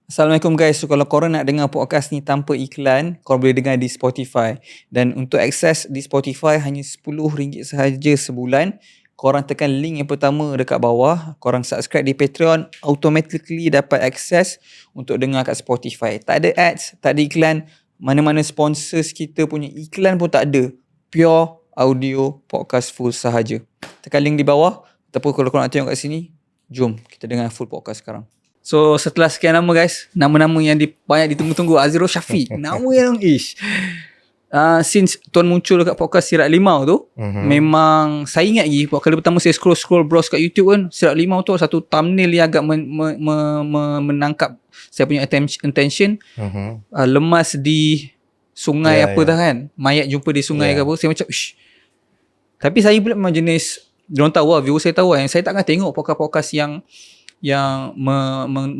Assalamualaikum guys. So kalau korang nak dengar podcast ni tanpa iklan, korang boleh dengar di Spotify. Dan untuk akses di Spotify hanya RM10 sahaja sebulan. Korang tekan link yang pertama dekat bawah. Korang subscribe di Patreon, automatically dapat akses untuk dengar kat Spotify. Tak ada ads, tak ada iklan. Mana-mana sponsors kita punya iklan pun tak ada. Pure audio podcast full sahaja. Tekan link di bawah. Ataupun kalau korang nak tengok kat sini, jom kita dengar full podcast sekarang. So setelah sekian nama guys, nama-nama yang banyak ditunggu-tunggu, Azirul Syafiq, nama yang since Tuan muncul dekat podcast Sirat Limau tu, memang saya ingat lagi kali pertama saya scroll browse kat YouTube kan, Sirat Limau tu satu thumbnail yang agak menangkap saya punya attention. Lemas di sungai dah kan, mayat jumpa di sungai ke apa, saya macam tapi saya pula memang jenis, diorang tahu lah, viewer saya tahu lah, yang saya tak akan tengok podcast-podcast yang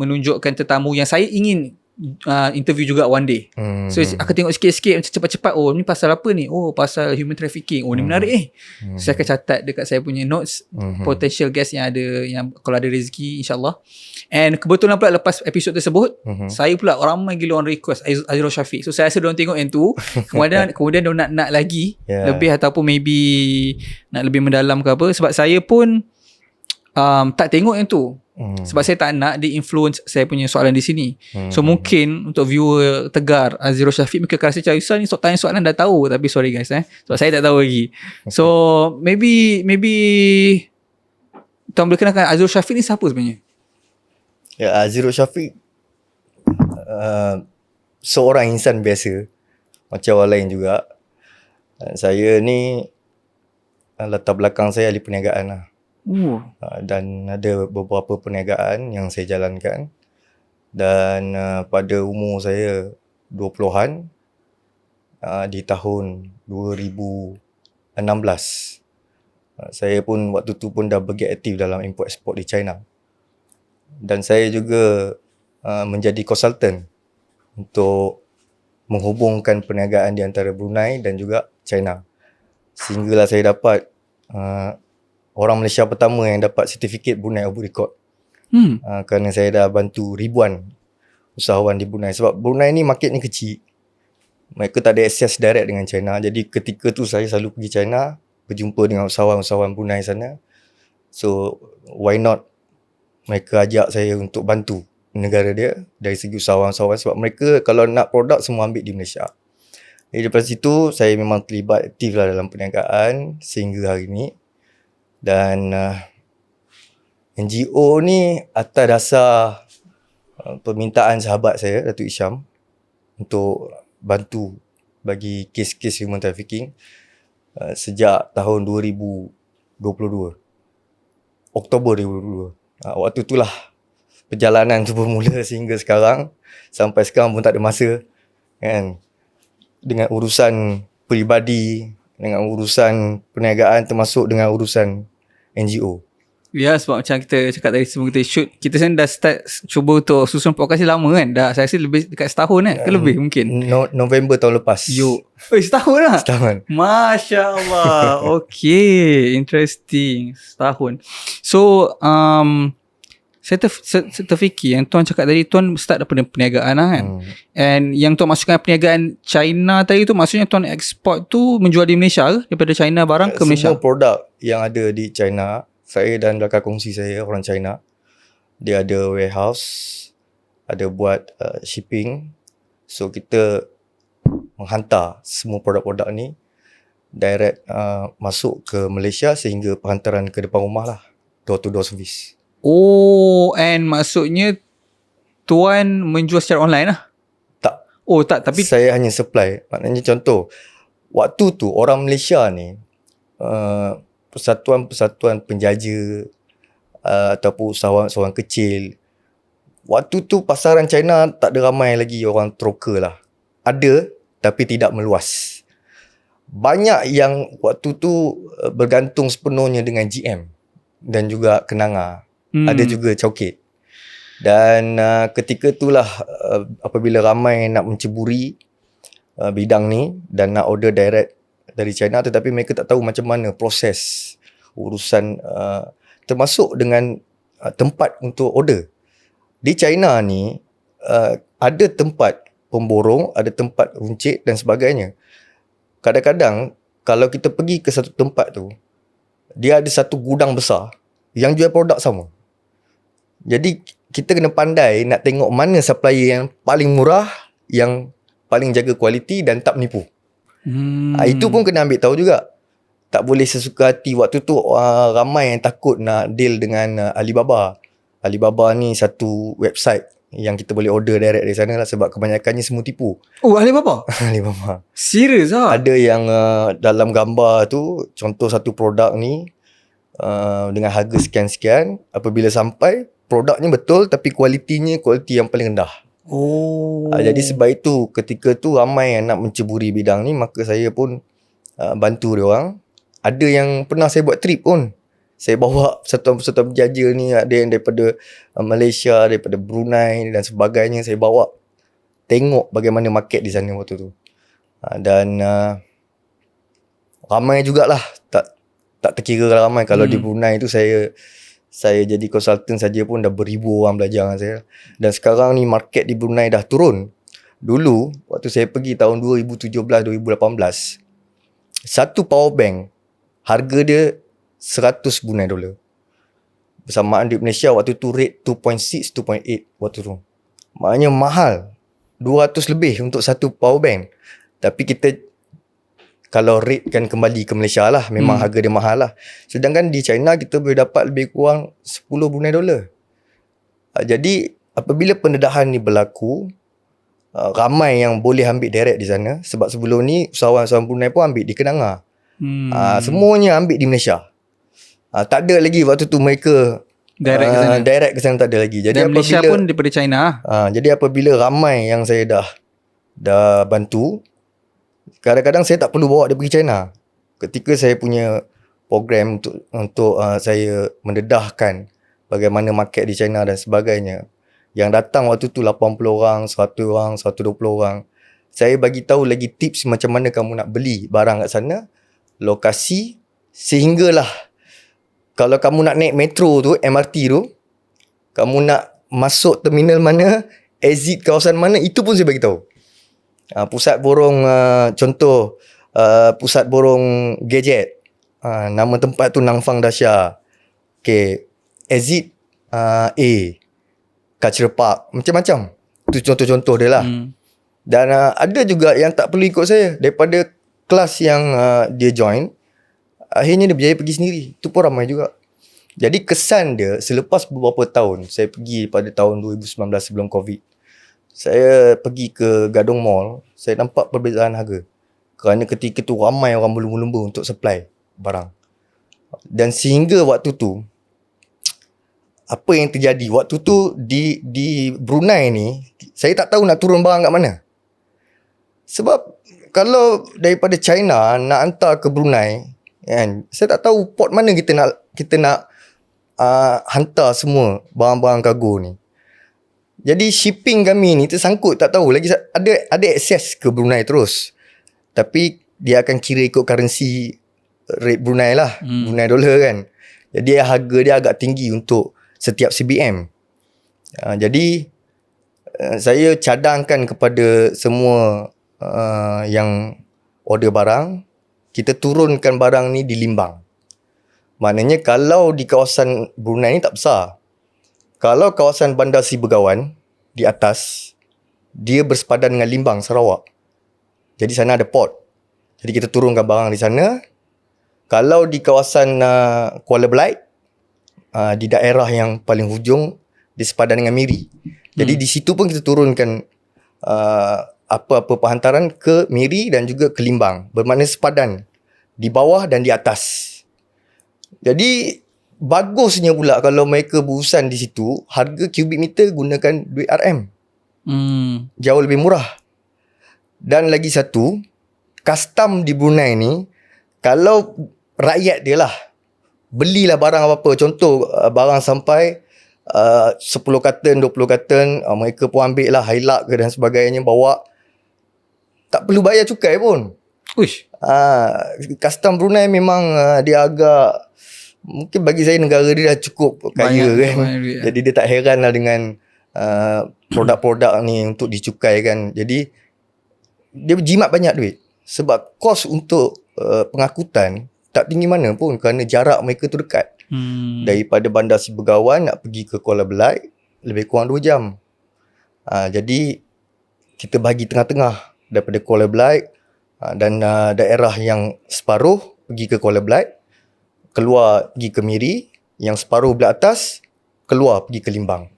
menunjukkan tetamu yang saya ingin interview juga one day. So aku tengok sikit-sikit macam cepat-cepat, oh ni pasal apa ni, oh pasal human trafficking, oh ni menarik so, saya akan catat dekat saya punya notes potential guest yang ada, yang kalau ada rezeki insyaAllah. And kebetulan pula lepas episod tersebut, saya pula ramai gila orang request Azirul Syafiq. So saya rasa diorang tengok yang tu, kemudian diorang nak lagi lebih, ataupun maybe nak lebih mendalam ke apa. Sebab saya pun tak tengok yang tu, sebab saya tak nak di-influence saya punya soalan di sini. So mungkin untuk viewer tegar Azirul Syafiq mungkin akan rasa macam Yusan ni tanya soalan dah tahu, tapi sorry guys sebab saya tak tahu lagi. So maybe tuan boleh kenalkan Azirul Syafiq ni siapa sebenarnya? Ya, Azirul Syafiq seorang insan biasa macam orang lain juga. Saya ni latar belakang saya ahli perniagaan lah. Dan ada beberapa perniagaan yang saya jalankan. Dan pada umur saya 20-an, di tahun 2016, saya pun waktu tu pun dah bergiat aktif dalam import export di China. Dan saya juga menjadi konsultan untuk menghubungkan perniagaan di antara Brunei dan juga China. Sehinggalah saya dapat orang Malaysia pertama yang dapat sertifikat Brunei World Record. Kerana saya dah bantu ribuan usahawan di Brunei. Sebab Brunei ni market ni kecil. Mereka tak ada akses direct dengan China. Jadi ketika tu saya selalu pergi China, berjumpa dengan usahawan-usahawan Brunei sana. So why not mereka ajak saya untuk bantu negara dia dari segi usahawan-usahawan. Sebab mereka kalau nak produk semua ambil di Malaysia. Jadi daripada situ saya memang terlibat aktif lah dalam perniagaan sehingga hari ni. Dan NGO ni atas dasar permintaan sahabat saya, Datuk Isham, untuk bantu bagi kes-kes human trafficking sejak tahun 2022, Oktober 2022. Waktu itulah perjalanan tu bermula sehingga sekarang. Sampai sekarang pun tak ada masa kan, dengan urusan peribadi, dengan urusan perniagaan, termasuk dengan urusan NGO. Ya, sebab macam kita cakap tadi sebelum kita shoot, kita sebenarnya dah start cuba untuk susun podcast ni lama kan. Dah saya rasa lebih dekat setahun kan, ke lebih mungkin. November tahun lepas. Setahun lah. Setahun. Masya Allah. Okay, interesting. Setahun. So saya terfikir yang tuan cakap tadi, tuan start daripada perniagaan lah kan. And yang tuan masukkan perniagaan China tadi tu, maksudnya tuan ekspor tu menjual di Malaysia ke? Daripada China barang ke Malaysia? Semua produk yang ada di China, saya dan rakan kongsi saya orang China, dia ada warehouse, ada buat shipping. So kita menghantar semua produk-produk ni direct masuk ke Malaysia sehingga penghantaran ke depan rumah lah, door to door service. Oh, and maksudnya tuan menjual secara online lah? Tak. Oh tak, tapi saya hanya supply. Maknanya contoh, waktu tu orang Malaysia ni persatuan-persatuan penjaja ataupun usahawan-usahawan kecil, waktu tu pasaran China tak ada ramai lagi orang troker lah. Ada, tapi tidak meluas. Banyak yang waktu tu bergantung sepenuhnya dengan GM dan juga Kenanga. Ada juga Chowkit. Dan ketika itulah apabila ramai nak menceburi bidang ni dan nak order direct dari China, tetapi mereka tak tahu macam mana proses urusan termasuk dengan tempat untuk order. Di China ni ada tempat pemborong, ada tempat runcit dan sebagainya. Kadang-kadang kalau kita pergi ke satu tempat tu, dia ada satu gudang besar yang jual produk sama. Jadi kita kena pandai nak tengok mana supplier yang paling murah, yang paling jaga kualiti dan tak menipu. Itu pun kena ambil tahu juga. Tak boleh sesuka hati. Waktu tu ramai yang takut nak deal dengan Alibaba. Alibaba ni satu website yang kita boleh order direct dari sana lah, sebab kebanyakannya semua tipu. Oh, Alibaba? Alibaba. Serius lah? Ada yang dalam gambar tu, contoh satu produk ni dengan harga sekian-sekian, apabila sampai produknya betul tapi kualitinya kualiti yang paling rendah. Jadi sebab itu ketika tu ramai yang nak menceburi bidang ni, maka saya pun bantu dia orang. Ada yang pernah saya buat trip pun. Saya bawa peserta berjaya ni, ada yang daripada Malaysia, daripada Brunei dan sebagainya. Saya bawa tengok bagaimana market di sana waktu tu. Dan ramai jugalah, tak terkira ramai. Kalau di Brunei tu saya jadi konsultan saja pun dah beribu orang belajar dengan saya. Dan sekarang ni market di Brunei dah turun. Dulu waktu saya pergi tahun 2017-2018, satu power bank harga dia 100 Brunei dolar. Bersamaan di Malaysia waktu tu rate 2.6, 2.8 waktu tu. Maknanya mahal. 200 lebih untuk satu power bank. Tapi kita kalau rate kan kembali ke Malaysia lah, memang harga dia mahal lah. Sedangkan di China kita boleh dapat lebih kurang 10 Brunei dolar. Jadi apabila pendedahan ni berlaku, ramai yang boleh ambil direct di sana. Sebab sebelum ni usahawan-usahawan Brunei pun ambil di Kenanga. Semuanya ambil di Malaysia. Tak ada lagi waktu tu mereka direct ke sana tak ada lagi. Jadi dan Malaysia pun daripada China. Jadi apabila ramai yang saya dah bantu, kadang-kadang saya tak perlu bawa dia pergi China. Ketika saya punya program untuk saya mendedahkan bagaimana market di China dan sebagainya, yang datang waktu tu 80 orang, 100 orang, 120 orang, saya bagi tahu lagi tips macam mana kamu nak beli barang kat sana, lokasi, sehinggalah kalau kamu nak naik metro tu, MRT tu, kamu nak masuk terminal mana, exit kawasan mana, itu pun saya bagi tahu. Pusat borong, contoh pusat borong gadget, nama tempat tu Nangfang Dasha. Okay, exit A, Cultural Park, macam-macam. Itu contoh-contoh dia lah. Dan ada juga yang tak perlu ikut saya. Daripada kelas yang dia join, akhirnya dia berjaya pergi sendiri. Itu pun ramai juga. Jadi kesan dia selepas beberapa tahun, saya pergi pada tahun 2019 sebelum COVID, saya pergi ke Gadong Mall, saya nampak perbezaan harga. Kerana ketika tu ramai orang berlumba-lumba untuk supply barang. Dan sehingga waktu tu, apa yang terjadi? Waktu tu di Brunei ni, saya tak tahu nak turun barang kat mana. Sebab kalau daripada China nak hantar ke Brunei, kan, saya tak tahu port mana kita nak hantar semua barang-barang kargo ni. Jadi shipping kami ni tersangkut, tak tahu lagi ada akses ke Brunei terus. Tapi dia akan kira ikut currency rate Brunei lah, Brunei dollar kan. Jadi harga dia agak tinggi untuk setiap CBM. Jadi saya cadangkan kepada semua yang order barang, kita turunkan barang ni di Limbang. Maknanya kalau di kawasan Brunei ni tak besar. Kalau kawasan Bandar Seri Begawan di atas, dia bersepadan dengan Limbang, Sarawak. Jadi sana ada port. Jadi kita turunkan barang di sana. Kalau di kawasan Kuala Belait, di daerah yang paling hujung, dia sepadan dengan Miri. Jadi di situ pun kita turunkan apa-apa penghantaran ke Miri dan juga ke Limbang. Bermakna sepadan di bawah dan di atas. Jadi bagusnya pula kalau mereka berurusan di situ, harga kubik meter gunakan duit RM. Jauh lebih murah. Dan lagi satu, custom di Brunei ni, kalau rakyat dia lah, belilah barang apa-apa. Contoh barang sampai 10 karton, 20 karton, mereka pun ambil lah Hilux ke dan sebagainya, bawa. Tak perlu bayar cukai pun. Uish. Custom Brunei memang dia agak, mungkin bagi saya negara dia dah cukup kaya kan. Jadi dia tak heran lah dengan produk-produk ni untuk dicukaikan. Jadi dia jimat banyak duit sebab kos untuk pengangkutan tak tinggi mana pun kerana jarak mereka tu dekat. Daripada Bandar Sibegawan nak pergi ke Kuala Belait lebih kurang 2 jam. Jadi kita bagi tengah-tengah daripada Kuala Belait dan daerah yang separuh pergi ke Kuala Belait, keluar pergi ke Miri, yang separuh belah atas keluar pergi ke Limbang.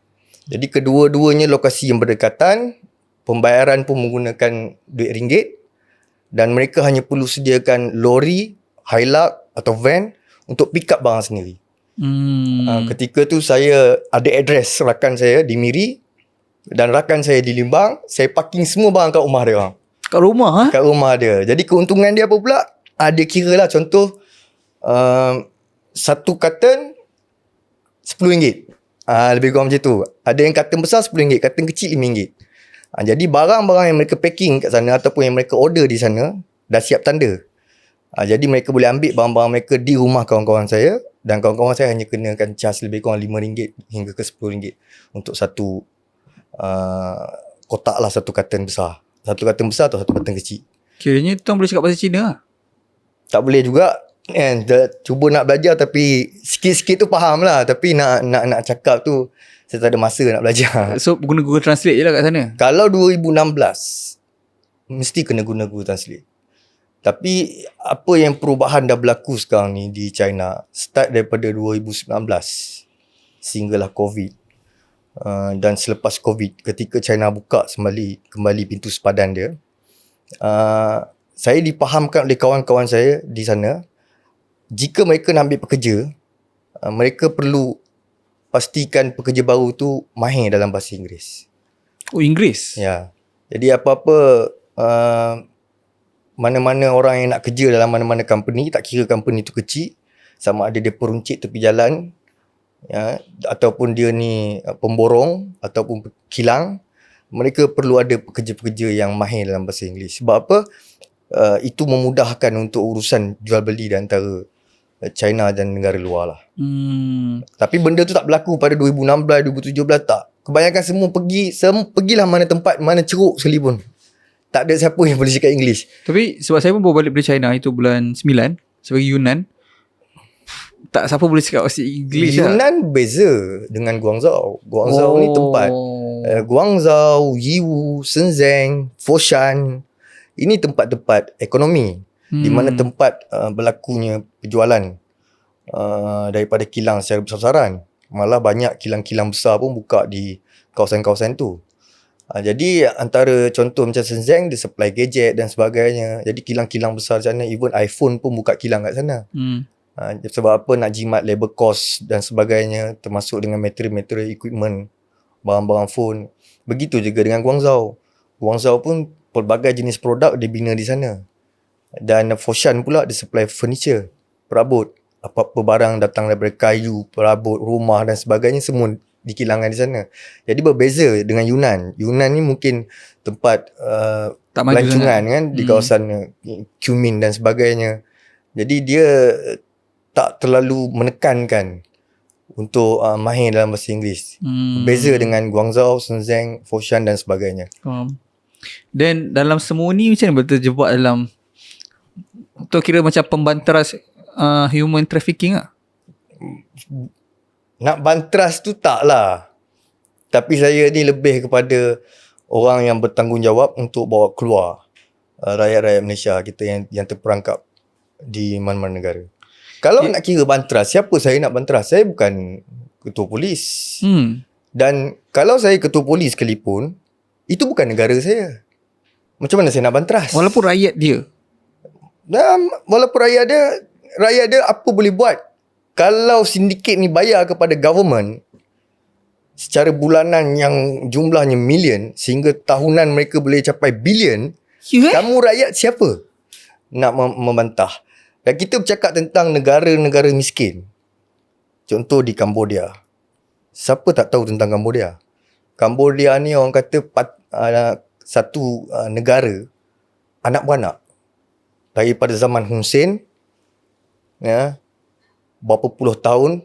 Jadi kedua-duanya lokasi yang berdekatan, pembayaran pun menggunakan duit ringgit dan mereka hanya perlu sediakan lori, Hilux atau van untuk pick up barang sendiri. Ketika tu saya ada address rakan saya di Miri dan rakan saya di Limbang. Saya parking semua barang kat rumah dia orang. Kat rumah Kat rumah dia. Jadi keuntungan dia apa pula? Dia kira lah contoh satu carton RM10. Lebih kurang macam tu. Ada yang carton besar RM10, carton kecil RM5. Jadi barang-barang yang mereka packing kat sana ataupun yang mereka order di sana dah siap tanda. Jadi mereka boleh ambil barang-barang mereka di rumah kawan-kawan saya dan kawan-kawan saya hanya kenakan cas lebih kurang RM5 hingga ke RM10 untuk satu kotak lah, satu carton besar. Satu carton besar atau satu carton kecil. Kiranya tuan boleh cakap bahasa Cina lah. Tak boleh juga. Cuba nak belajar tapi sikit-sikit tu faham lah. Tapi nak cakap tu saya tak ada masa nak belajar. So guna Google Translate je lah kat sana. Kalau 2016 mesti kena guna Google Translate. Tapi apa yang perubahan dah berlaku sekarang ni di China start daripada 2019 sehinggalah COVID. Dan selepas COVID, ketika China buka kembali pintu sepadan dia, saya dipahamkan oleh kawan-kawan saya di sana, jika mereka nak ambil pekerja, mereka perlu pastikan pekerja baru tu mahir dalam bahasa Inggeris. Oh, Inggeris? Ya. Jadi apa-apa mana-mana orang yang nak kerja dalam mana-mana company, tak kira company tu kecil, sama ada dia peruncit tepi jalan, ya, ataupun dia ni pemborong ataupun kilang, mereka perlu ada pekerja-pekerja yang mahir dalam bahasa Inggeris. Sebab apa? Itu memudahkan untuk urusan jual beli di antara China dan negara luar lah. Tapi benda tu tak berlaku pada 2016, 2017 tak. Kebanyakan semua pergilah mana tempat, mana ceruk sekali pun. Tak ada siapa yang boleh cakap English. Tapi sebab saya pun baru balik dari China itu bulan 9 sebagai Yunnan. Tak siapa boleh cakap bahasa English lah. Yunnan beza dengan Guangzhou. Guangzhou ni tempat Guangzhou, Yiwu, Shenzhen, Foshan. Ini tempat-tempat ekonomi di mana tempat berlakunya penjualan daripada kilang secara besar-besaran. Malah banyak kilang-kilang besar pun buka di kawasan-kawasan tu. Jadi antara contoh macam Shenzhen, dia supply gadget dan sebagainya. Jadi kilang-kilang besar sana, even iPhone pun buka kilang kat sana. Sebab apa? Nak jimat labor cost dan sebagainya, termasuk dengan material equipment, barang-barang phone. Begitu juga dengan Guangzhou. Guangzhou pun pelbagai jenis produk dia bina di sana. Dan Foshan pula dia supply furniture, perabot. Apa-apa barang datang daripada kayu, perabot, rumah dan sebagainya semua di kilangan di sana. Jadi berbeza dengan Yunnan. Yunnan ni mungkin tempat pelancongan kan, di kawasan Kunming dan sebagainya. Jadi dia tak terlalu menekankan untuk mahir dalam bahasa Inggeris. Berbeza dengan Guangzhou, Shenzhen, Foshan dan sebagainya. Dan dalam semua ni macam mana terjebak dalam tu, kira macam pembanteras human trafficking lah? Nak bantras tu tak lah. Tapi saya ni lebih kepada orang yang bertanggungjawab untuk bawa keluar rakyat-rakyat Malaysia kita yang terperangkap di mana-mana negara. Kalau nak kira bantras, siapa saya nak bantras? Saya bukan ketua polis. Dan kalau saya ketua polis sekalipun, itu bukan negara saya. Macam mana saya nak bantras? Walaupun rakyat dia. Walaupun rakyat dia apa boleh buat? Kalau sindiket ni bayar kepada government secara bulanan yang jumlahnya million, sehingga tahunan mereka boleh capai billion, kamu rakyat siapa nak membantah? Dan kita bercakap tentang negara-negara miskin. Contoh di Cambodia. Siapa tak tahu tentang Cambodia? Cambodia ni orang kata satu negara anak beranak. Daripada zaman Hun Sen, ya, berapa puluh tahun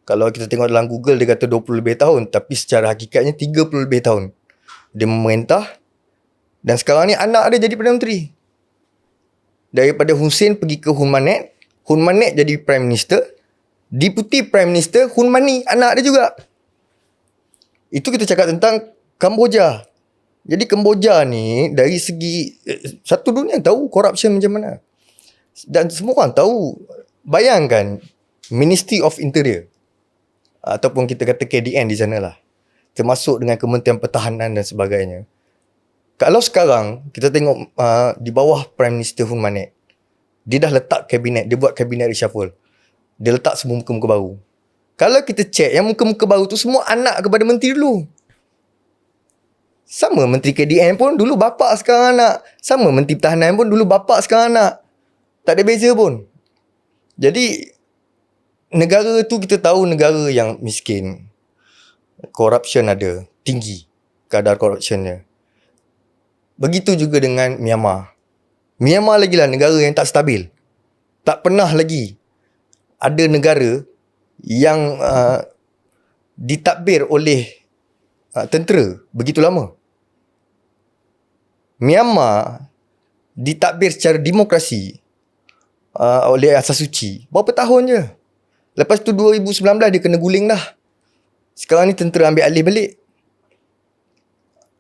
Kalau kita tengok dalam Google dia kata 20 lebih tahun, tapi secara hakikatnya 30 lebih tahun dia memerintah. Dan sekarang ni anak dia jadi Perdana Menteri. Daripada Hussein pergi ke Hun Manet, Hun Manet jadi Prime Minister, Deputy Prime Minister Hun Mani, anak dia juga. Itu kita cakap tentang Kemboja. Jadi Kemboja ni dari segi satu dunia tahu corruption macam mana. Dan semua orang tahu. Bayangkan Ministry of Interior ataupun kita kata KDN di sana lah, termasuk dengan Kementerian Pertahanan dan sebagainya. Kalau sekarang kita tengok di bawah Prime Minister Hun Manet, dia dah letak kabinet, dia buat kabinet reshuffle. Dia letak semua muka-muka baru. Kalau kita cek yang muka-muka baru tu semua anak kepada menteri dulu. Sama Menteri KDN pun dulu bapa sekarang anak. Sama Menteri Pertahanan pun dulu bapa sekarang anak. Tak ada beza pun. Jadi negara tu kita tahu negara yang miskin. Corruption ada, tinggi kadar corruptionnya. Begitu juga dengan Myanmar. Myanmar lagi lah negara yang tak stabil. Tak pernah lagi ada negara yang ditadbir oleh tentera begitu lama. Myanmar ditadbir secara demokrasi oleh Asas Suci berapa tahun je. Lepas tu 2019 dia kena guling dah. Sekarang ni tentera ambil alih balik.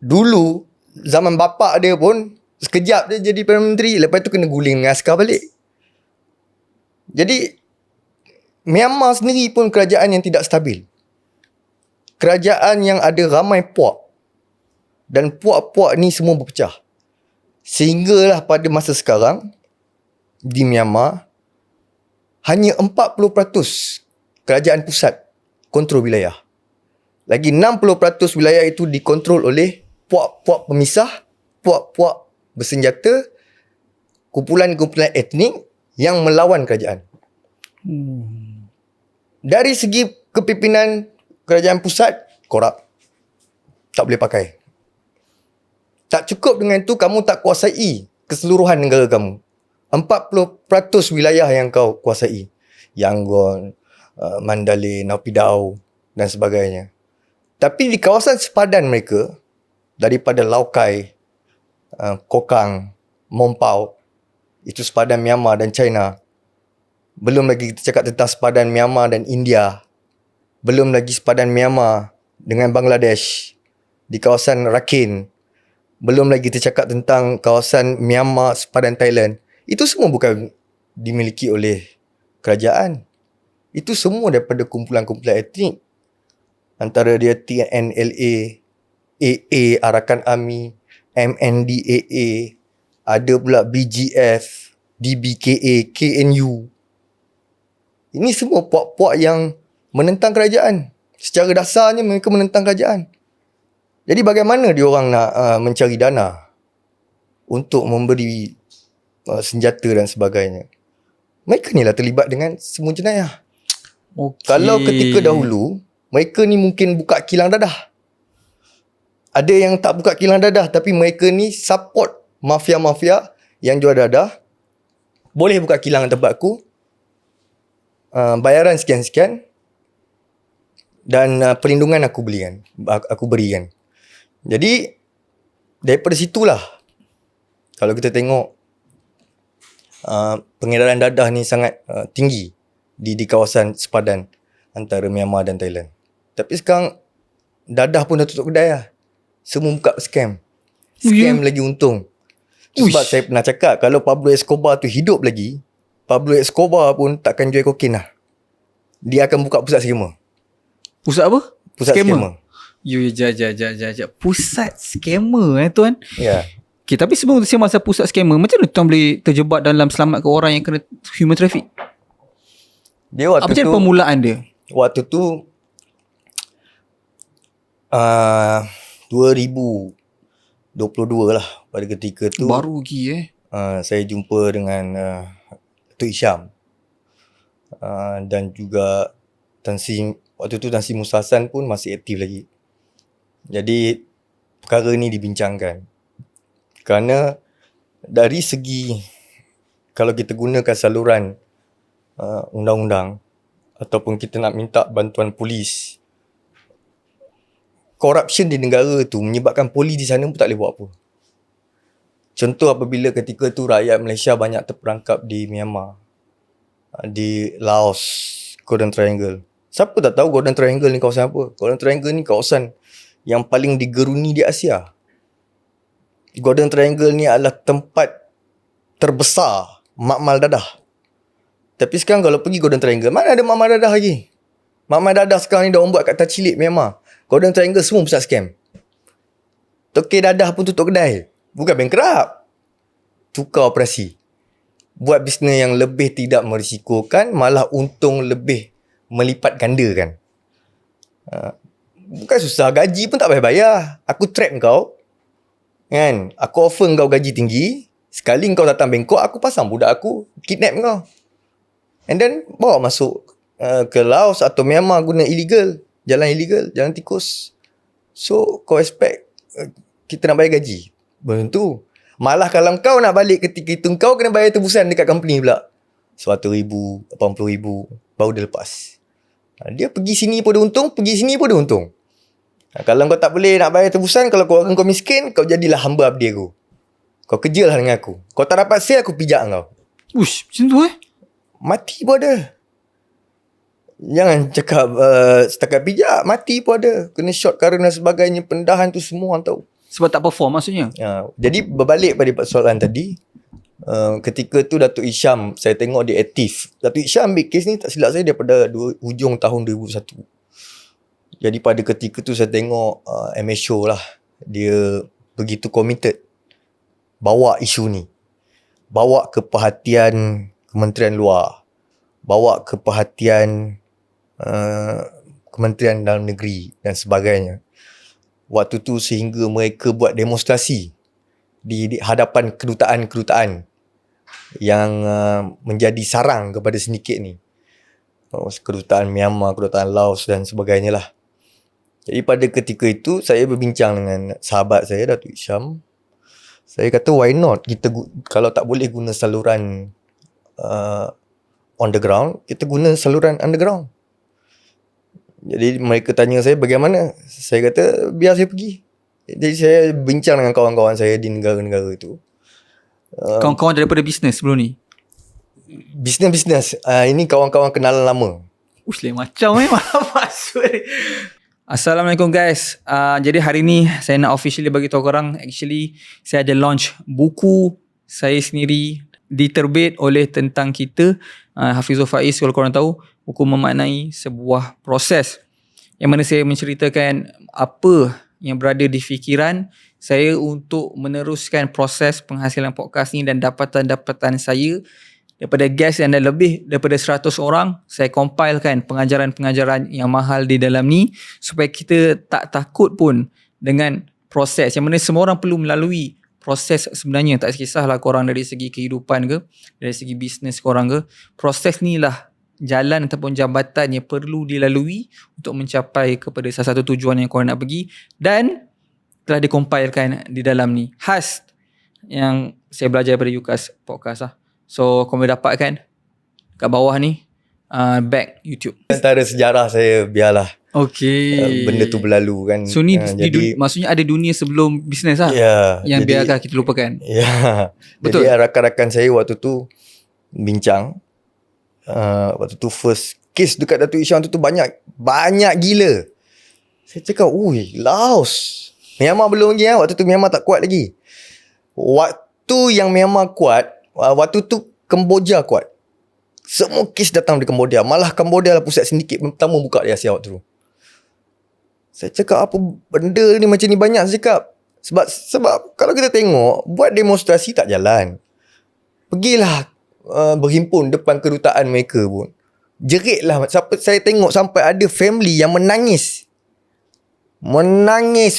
Dulu zaman bapak dia pun sekejap dia jadi Perdana Menteri, lepas tu kena guling dengan askar balik. Jadi Myanmar sendiri pun kerajaan yang tidak stabil. Kerajaan yang ada ramai puak. Dan puak-puak ni semua berpecah. Sehinggalah pada masa sekarang di Myanmar hanya 40% kerajaan pusat kontrol wilayah. Lagi 60% wilayah itu dikontrol oleh puak-puak pemisah, puak-puak bersenjata, kumpulan-kumpulan etnik yang melawan kerajaan. Dari segi kepimpinan kerajaan pusat, korup. Tak boleh pakai. Tak cukup dengan itu, kamu tak kuasai keseluruhan negara kamu. 40% wilayah yang kau kuasai. Yangon, Mandalay, Naypyidaw dan sebagainya. Tapi di kawasan sepadan mereka, daripada Lào Cai, Kokang, Mompau, itu sepadan Myanmar dan China. Belum lagi kita cakap tentang sepadan Myanmar dan India. Belum lagi sepadan Myanmar dengan Bangladesh di kawasan Rakhine. Belum lagi kita cakap tentang kawasan Myanmar sepadan Thailand. Itu semua bukan dimiliki oleh kerajaan. Itu semua daripada kumpulan-kumpulan etnik. Antara dia TNLA, AA, Arakan Army, MNDAA, ada pula BGF, DBKA, KNU. Ini semua puak-puak yang menentang kerajaan. Secara dasarnya mereka menentang kerajaan. Jadi bagaimana diorang nak mencari dana untuk memberi senjata dan sebagainya? Mereka ni lah terlibat dengan semua jenayah. Okay. Kalau ketika dahulu, mereka ni mungkin buka kilang dadah. Ada yang tak buka kilang dadah, tapi mereka ni support mafia-mafia yang jual dadah. Boleh buka kilang tempat aku, bayaran sekian-sekian, dan perlindungan aku berikan. Jadi daripada situlah, kalau kita tengok pengedaran dadah ni sangat tinggi di kawasan sepadan antara Myanmar dan Thailand. Tapi sekarang dadah pun dah tutup kedai lah. Semua buka scam. Scam lagi untung. Sebab saya pernah cakap, kalau Pablo Escobar tu hidup lagi, Pablo Escobar pun takkan jual kokain lah. Dia akan buka pusat skema. Pusat apa? Pusat skema. Jap. Pusat skema tuan. Ya. Okay, tapi sebelum saya masa pusat skema, macam mana tuan boleh terjebak dalam selamatkan orang yang kena human traffic? Dia waktu apa tu, permulaan dia? Waktu tu 2022 lah, pada ketika tu baru lagi saya jumpa dengan Datuk Hisham dan juga waktu tu Tan Sri Musa Hassan pun masih aktif lagi. Jadi perkara ni dibincangkan. Kerana dari segi, kalau kita gunakan saluran undang-undang, ataupun kita nak minta bantuan polis, corruption di negara tu menyebabkan polis di sana pun tak boleh buat apa. Contoh apabila ketika tu rakyat Malaysia banyak terperangkap di Myanmar, di Laos, Golden Triangle. Siapa tak tahu Golden Triangle ni kawasan apa? Golden Triangle ni kawasan yang paling digeruni di Asia. Golden Triangle ni adalah tempat terbesar makmal dadah. Tapi sekarang kalau pergi Golden Triangle, mana ada makmal dadah lagi? Makmal dadah sekarang ni dah orang buat kat Tachilik, Myanmar. Golden Triangle semua pusat scam. Tokek dadah pun tutup kedai. Bukan bankrupt. Tukar operasi. Buat bisnes yang lebih tidak merisikokan, malah untung lebih melipat gandakan. Bukan susah, gaji pun tak payah bayar. Aku trap kau. Kan? Aku offer kau gaji tinggi. Sekali kau datang Bangkok, aku pasang budak aku, kidnap kau. And then bawa masuk ke Laos atau Myanmar guna illegal. Jalan illegal, jalan tikus. So kau expect kita nak bayar gaji? Belum tentu. Malah kalau kau nak balik ketika itu, kau kena bayar tebusan dekat company pula. RM100,000, RM80,000, baru dia lepas. Dia pergi sini pun dia untung, pergi sini pun dia untung. Kalau kau tak boleh nak bayar tebusan, kalau kau miskin, kau jadilah hamba abdi aku. Kau kerjalah dengan aku. Kau tak dapat sale, aku pijak kau. Ush, macam tu Mati pun ada. Jangan cakap setakat pijak, mati pun ada. Kena short current dan sebagainya, pendahan tu semua orang tahu. Sebab tak perform maksudnya. Jadi berbalik pada soalan tadi, ketika tu Datuk Isham, saya tengok dia aktif. Datuk Isham ambil kes ni tak silap saya daripada hujung tahun 2001. Jadi pada ketika tu saya tengok MSO lah, dia begitu committed bawa isu ni, bawa ke perhatian Kementerian Luar, bawa ke perhatian Kementerian Dalam Negeri dan sebagainya. Waktu tu sehingga mereka buat demonstrasi di hadapan kedutaan-kedutaan yang menjadi sarang kepada sindiket ni. Kedutaan Myanmar, kedutaan Laos dan sebagainya lah. Jadi pada ketika itu saya berbincang dengan sahabat saya, Datuk Isham. Saya kata why not kita kalau tak boleh guna saluran on the ground, kita guna saluran underground. Jadi mereka tanya saya bagaimana. Saya kata biar saya pergi. Jadi saya bincang dengan kawan-kawan saya di negara-negara itu. Kawan-kawan daripada bisnes sebelum ni? Bisnes-bisnes. Ini kawan-kawan kenalan lama. Ush, lain macam malah maksud ni. Assalamualaikum guys. Jadi hari ni saya nak officially bagi tahu korang, actually saya ada launch buku saya sendiri, diterbit oleh tentang kita, Hafizul Faiz. Kalau korang tahu, buku memaknai sebuah proses yang mana saya menceritakan apa yang berada di fikiran saya untuk meneruskan proses penghasilan podcast ni dan dapatan-dapatan saya daripada guest yang dah lebih daripada 100 orang. Saya compilekan pengajaran-pengajaran yang mahal di dalam ni supaya kita tak takut pun dengan proses yang mana semua orang perlu melalui proses sebenarnya. Tak kisahlah korang dari segi kehidupan ke, dari segi bisnes korang ke, proses ni lah jalan ataupun jambatan yang perlu dilalui untuk mencapai kepada salah satu tujuan yang korang nak pergi, dan telah dikompilekan di dalam ni. Khas yang saya belajar daripada UCAS podcast lah. So korang boleh dapatkan kat bawah ni, back YouTube. Antara sejarah saya, biarlah benda tu berlalu kan. So ni maksudnya ada dunia sebelum bisnes lah, yang biarkan kita lupakan. Betul. Jadi rakan-rakan saya waktu tu bincang, waktu tu first case dekat Datuk Isham tu banyak gila. Saya cakap, Laos, Myanmar belum lagi waktu tu Myanmar tak kuat lagi. Waktu yang Myanmar kuat, waktu tu Kemboja kuat. Semua kes datang dari Kemboja. Malah Kemboja lah pusat sindiket pertama buka di Asia waktu tu. Saya cakap, apa benda ni macam ni banyak. Saya cakap, sebab kalau kita tengok, buat demonstrasi tak jalan. Pergilah berhimpun depan kedutaan mereka pun. Jeritlah. Saya tengok sampai ada family yang menangis,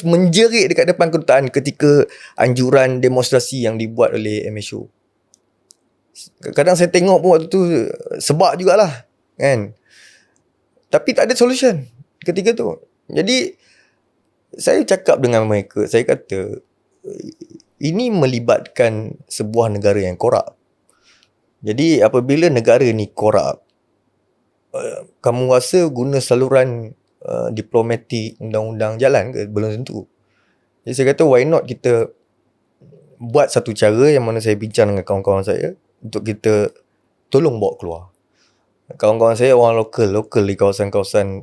menjerit dekat depan kedutaan ketika anjuran demonstrasi yang dibuat oleh MSO. Kadang saya tengok pun waktu tu sebab jugalah kan. Tapi tak ada solution ketika tu. Jadi saya cakap dengan mereka, saya kata ini melibatkan sebuah negara yang korup. Jadi apabila negara ni korup, kamu rasa guna saluran diplomatik, undang-undang jalan ke? Belum tentu. Jadi saya kata why not kita buat satu cara yang mana saya bincang dengan kawan-kawan saya untuk kita tolong bawa keluar. Kawan-kawan saya orang lokal di kawasan-kawasan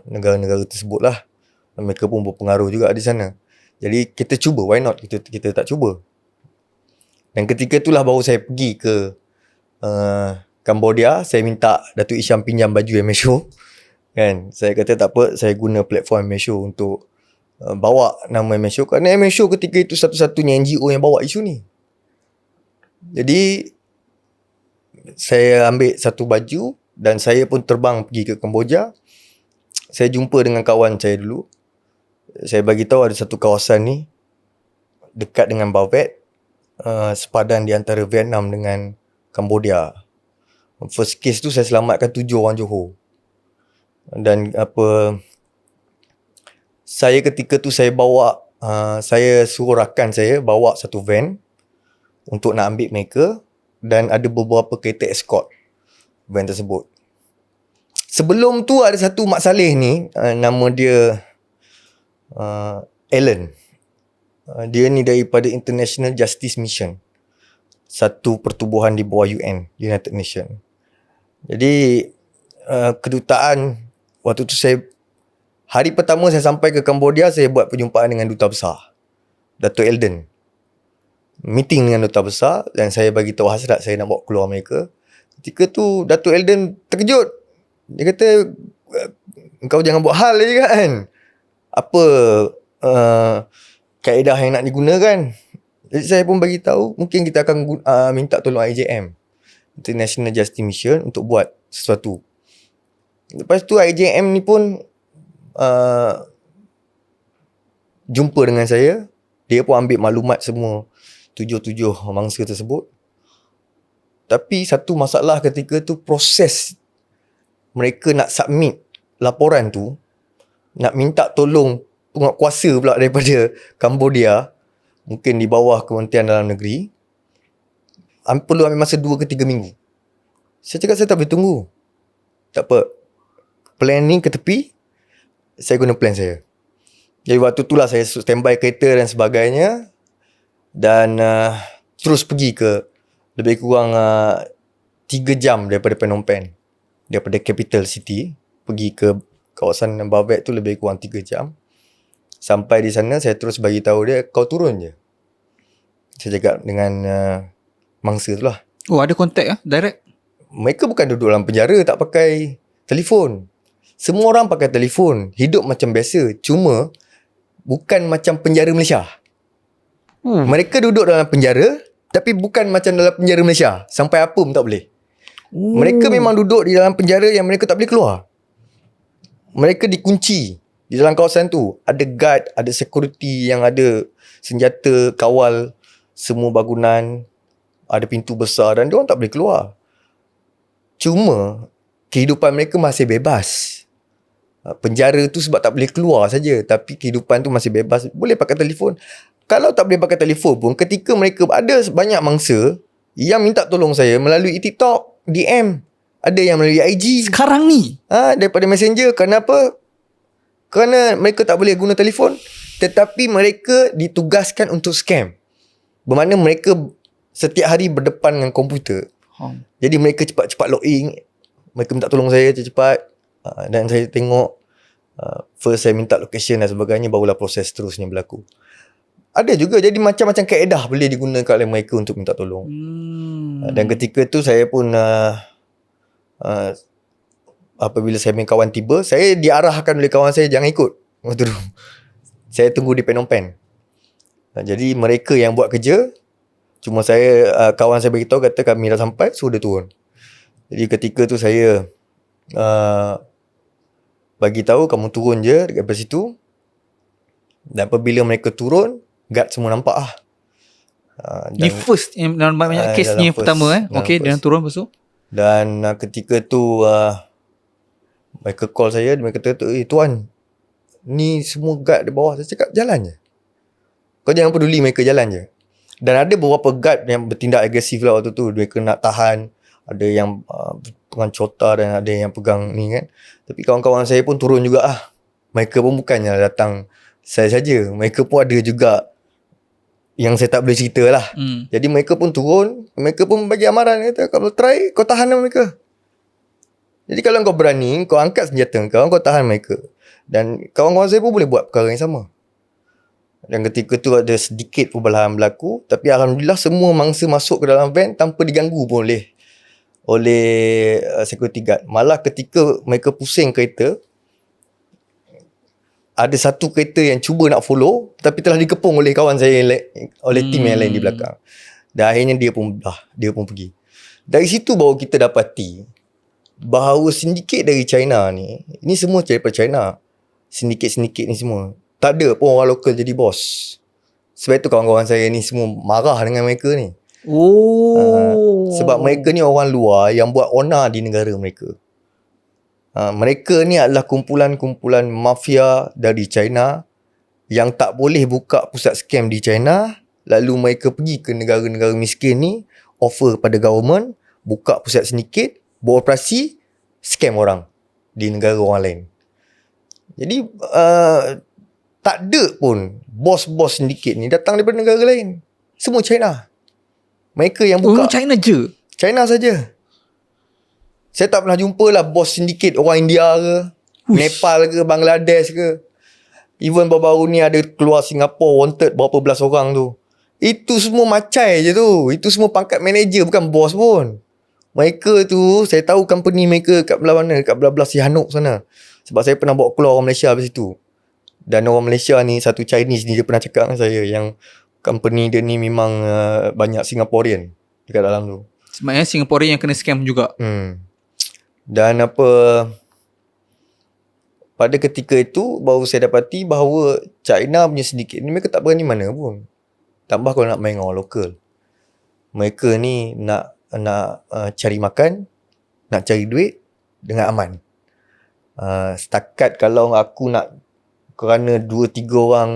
negara-negara tersebut lah. Mereka pun berpengaruh juga di sana. Jadi kita cuba, why not kita tak cuba. Dan ketika itulah baru saya pergi ke Cambodia. Saya minta Datuk Isham pinjam baju MSO. Kan, saya kata tak apa, saya guna platform MSO untuk bawa nama MSO. Kerana MSO ketika itu satu-satunya NGO yang bawa isu ni. Jadi saya ambil satu baju dan saya pun terbang pergi ke Kamboja. Saya jumpa dengan kawan saya dulu. Saya bagi tahu ada satu kawasan ni dekat dengan Bavet, sepadan di antara Vietnam dengan Cambodia. First case tu saya selamatkan 7 orang Johor. Dan saya ketika tu saya bawa, saya suruh rakan saya bawa satu van untuk nak ambil mereka. Dan ada beberapa kereta escort van tersebut. Sebelum tu ada satu Mak Saleh ni, nama dia Alan. Dia ni daripada International Justice Mission, satu pertubuhan di bawah UN, United Nations. Jadi kedutaan, waktu tu hari pertama saya sampai ke Cambodia, saya buat perjumpaan dengan Duta Besar Dato' Eldon. Meeting dengan Duta Besar dan saya bagi tahu hasrat saya nak bawa keluar mereka. Ketika tu Dato' Eldon terkejut. Dia kata, kau jangan buat hal je kan. Apa kaedah yang nak digunakan? Jadi saya pun bagi tahu mungkin kita akan minta tolong IJM, International Justice Mission, untuk buat sesuatu. Lepas tu IJM ni pun jumpa dengan saya. Dia pun ambil maklumat semua 7 mangsa tersebut. Tapi satu masalah ketika tu, proses mereka nak submit laporan tu, nak minta tolong penguatkuasa pula daripada Cambodia, mungkin di bawah Kementerian Dalam Negeri, perlu ambil masa 2 ke 3 minggu. Saya cakap saya tak boleh tunggu. Tak apa, plan ni ke tepi, saya guna plan saya. Jadi waktu tu lah saya standby kereta dan sebagainya. Dan terus pergi ke lebih kurang 3 jam daripada Phnom Penh, daripada capital city, pergi ke kawasan Bavet tu lebih kurang 3 jam. Sampai di sana saya terus bagi tahu dia, kau turun je. Saya cakap dengan mangsa tu lah. Oh, ada kontak direct? Mereka bukan duduk dalam penjara tak pakai telefon. Semua orang pakai telefon, hidup macam biasa. Cuma bukan macam penjara Malaysia. Mereka duduk dalam penjara, tapi bukan macam dalam penjara Malaysia. Sampai apa pun tak boleh. Mereka memang duduk di dalam penjara yang mereka tak boleh keluar. Mereka dikunci di dalam kawasan tu. Ada guard, ada security yang ada senjata kawal semua bangunan. Ada pintu besar dan diorang tak boleh keluar. Cuma kehidupan mereka masih bebas. Penjara tu sebab tak boleh keluar saja, tapi kehidupan tu masih bebas. Boleh pakai telefon. Kalau tak boleh pakai telefon pun, ketika mereka ada banyak mangsa yang minta tolong saya melalui TikTok, DM, ada yang melalui IG. Sekarang ni? Daripada Messenger. Kenapa? Kerana mereka tak boleh guna telefon, tetapi mereka ditugaskan untuk scam. Bermakna mereka setiap hari berdepan dengan komputer. Jadi mereka cepat-cepat login. Mereka minta tolong saya cepat-cepat. Dan saya tengok, first saya minta location dan sebagainya, barulah proses terusnya berlaku. Ada juga jadi macam-macam kaedah boleh digunakan oleh mereka untuk minta tolong. Dan ketika tu saya pun apabila saya punya kawan tiba, saya diarahkan oleh kawan saya, jangan ikut waktu tu. Saya tunggu di Phnom Penh. Jadi mereka yang buat kerja. Cuma saya, kawan saya beritahu, kata kami dah sampai, suruh dia turun. Jadi ketika tu saya bagi tahu, kamu turun je dekat situ. Dan apabila mereka turun, guard semua nampak lah. Ni first dalam banyak kes ni yang pertama okey, dia turun lepas tu. Dan ketika tu mereka call saya, mereka kata, tuan, ni semua guard di bawah. Saya cakap, jalan je. Kau jangan peduli, mereka jalan je. Dan ada beberapa guard yang bertindak agresif lah waktu tu. Mereka nak tahan. Ada yang potongan cota dan ada yang pegang ni kan. Tapi kawan-kawan saya pun turun juga Mereka pun bukannya datang saya saja. Mereka pun ada juga yang saya tak boleh cerita lah. Jadi mereka pun turun, mereka pun bagi amaran, kata kalau try kau tahan mereka. Jadi kalau kau berani, kau angkat senjata kau tahan mereka. Dan kawan-kawan saya pun boleh buat perkara yang sama. Dan ketika tu ada sedikit perbelahan berlaku, tapi alhamdulillah semua mangsa masuk ke dalam van tanpa diganggu pun oleh security guard. Malah ketika mereka pusing kereta, ada satu kereta yang cuba nak follow tapi telah dikepung oleh kawan saya, oleh tim yang lain di belakang. Dan akhirnya dia pun pergi. Dari situ baru kita dapati bahawa sindiket dari China ni, ini semua daripada China. Sindiket-sindiket ni semua tak ada pun orang lokal jadi bos. Sebab itu kawan-kawan saya ni semua marah dengan mereka ni. Sebab mereka ni orang luar yang buat onar di negara mereka. Mereka ni adalah kumpulan-kumpulan mafia dari China yang tak boleh buka pusat scam di China. Lalu mereka pergi ke negara-negara miskin ni, offer pada government, buka pusat sindiket, beroperasi, scam orang di negara orang lain. Jadi tak ada pun bos-bos sindiket ni datang daripada negara lain. Semua China. Mereka yang buka. China je? China saja. Saya tak pernah jumpa lah bos sindiket orang India ke, Nepal ke, Bangladesh ke. Even baru-baru ni ada keluar Singapore wanted berapa belas orang tu. Itu semua macai je tu. Itu semua pangkat manager, bukan bos pun. Mereka tu, saya tahu company mereka kat belah mana, kat belah-belah Sihanouk sana. Sebab saya pernah bawa keluar orang Malaysia dari situ. Dan orang Malaysia ni, satu Chinese ni, dia pernah cakap dengan saya yang company dia ni memang banyak Singaporean dekat dalam tu. Sebenarnya Singaporean yang kena scam juga. Dan pada ketika itu baru saya dapati bahawa China punya sedikit ni mereka tak berani mana pun. Tambah kalau nak main dengan orang lokal. Mereka ni nak cari makan, nak cari duit dengan aman. Setakat kalau aku nak kerana 2-3 orang,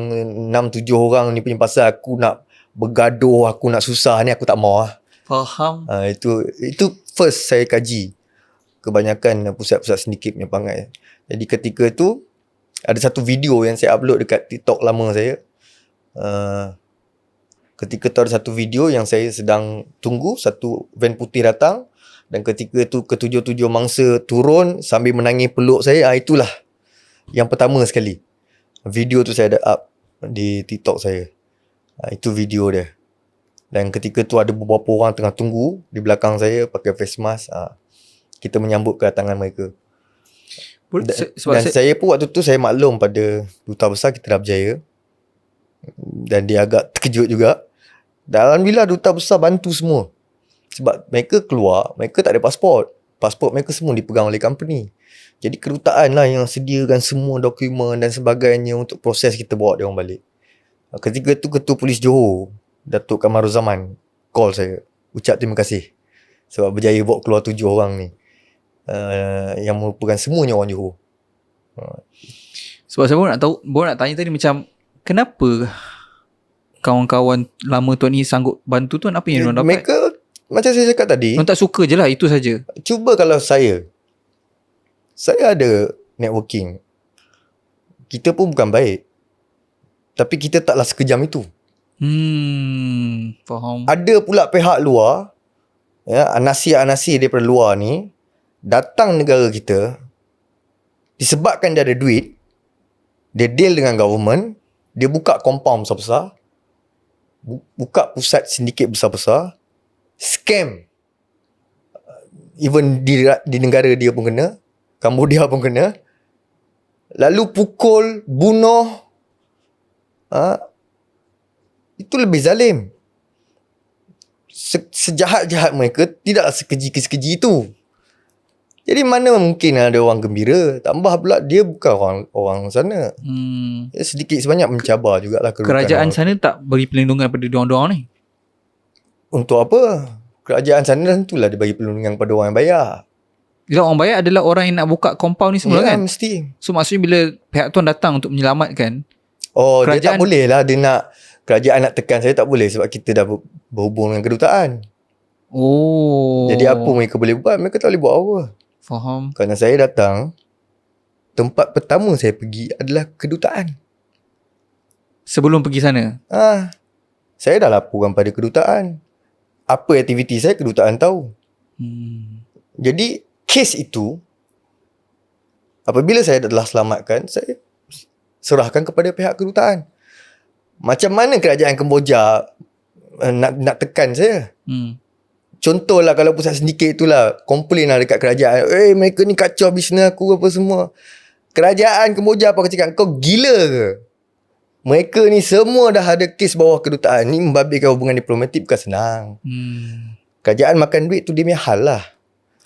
6-7 orang ni punya pasal aku nak bergaduh, aku nak susah ni, aku tak mau lah. Faham. Itu first saya kaji kebanyakan pusat-pusat sindiket punya perangai. Jadi ketika tu ada satu video yang saya upload dekat TikTok lama saya. Ketika tu ada satu video yang saya sedang tunggu satu van putih datang, dan ketika tu ketujuh-tujuh mangsa turun sambil menangis peluk saya. Itulah yang pertama sekali video tu saya ada up di TikTok saya. Itu video dia. Dan ketika tu ada beberapa orang tengah tunggu di belakang saya pakai face mask. Kita menyambut kedatangan mereka. Dan saya pun waktu tu saya maklum pada Duta Besar kita dah berjaya. Dan dia agak terkejut juga. Dan alhamdulillah Duta Besar bantu semua. Sebab mereka keluar, mereka tak ada pasport. Pasport mereka semua dipegang oleh company. Jadi kedutaan lah yang sediakan semua dokumen dan sebagainya untuk proses kita bawa dia orang balik. Ketika tu Ketua Polis Johor, Datuk Kamaruzaman, call saya. Ucap terima kasih. Sebab berjaya bawa keluar 7 orang ni. Yang merupakan semuanya orang Johor. Sebab saya baru nak tanya tadi macam, kenapa kawan-kawan lama tuan ni sanggup bantu tuan? Apa yang diorang dapat? Mereka, macam saya cakap tadi, diorang tak suka je lah, itu saja. Cuba kalau saya ada networking. Kita pun bukan baik. Tapi kita taklah sekejam itu. Faham. Ada pula pihak luar, ya, anasir-anasir daripada luar ni datang negara kita disebabkan dia ada duit, dia deal dengan government, dia buka compound besar-besar, buka pusat sindiket besar-besar, scam. Even di negara dia pun kena, Cambodia pun kena. Lalu pukul, bunuh. Itu lebih zalim. Sejahat-jahat mereka tidaklah sekeji-keji itu. Jadi mana mungkin ada orang gembira. Tambah pula dia bukan orang sana. Dia sedikit sebanyak mencabar jugalah kerajaan sana tak beri perlindungan pada diorang-diorang ni. Untuk apa? Kerajaan sana tentulah dia bagi perlindungan pada orang yang bayar. Bila orang bayar adalah orang yang nak buka compound ni semua, kan? Mesti. So maksudnya bila pihak tuan datang untuk menyelamatkan, kerajaan, dia tak boleh lah. Dia nak, kerajaan nak tekan saya tak boleh sebab kita dah berhubung dengan kedutaan. Oh. Jadi apa mereka boleh buat? Mereka tak boleh buat apa. Faham. Kerana saya datang, tempat pertama saya pergi adalah kedutaan. Sebelum pergi sana. Saya dah laporkan pada kedutaan. Apa aktiviti saya, kedutaan tahu. Jadi kes itu, apabila saya telah selamatkan, saya serahkan kepada pihak kedutaan. Macam mana kerajaan Kemboja nak tekan saya? Contohlah kalau pusat sindiket itulah komplain lah dekat kerajaan, mereka ni kacau bisnes aku apa semua. Kerajaan Kemboja apa cakap, kau gila ke? Mereka ni semua dah ada kes bawah kedutaan. Ni membabitkan hubungan diplomatik bukan senang. Kerajaan makan duit tu dia punya hal lah.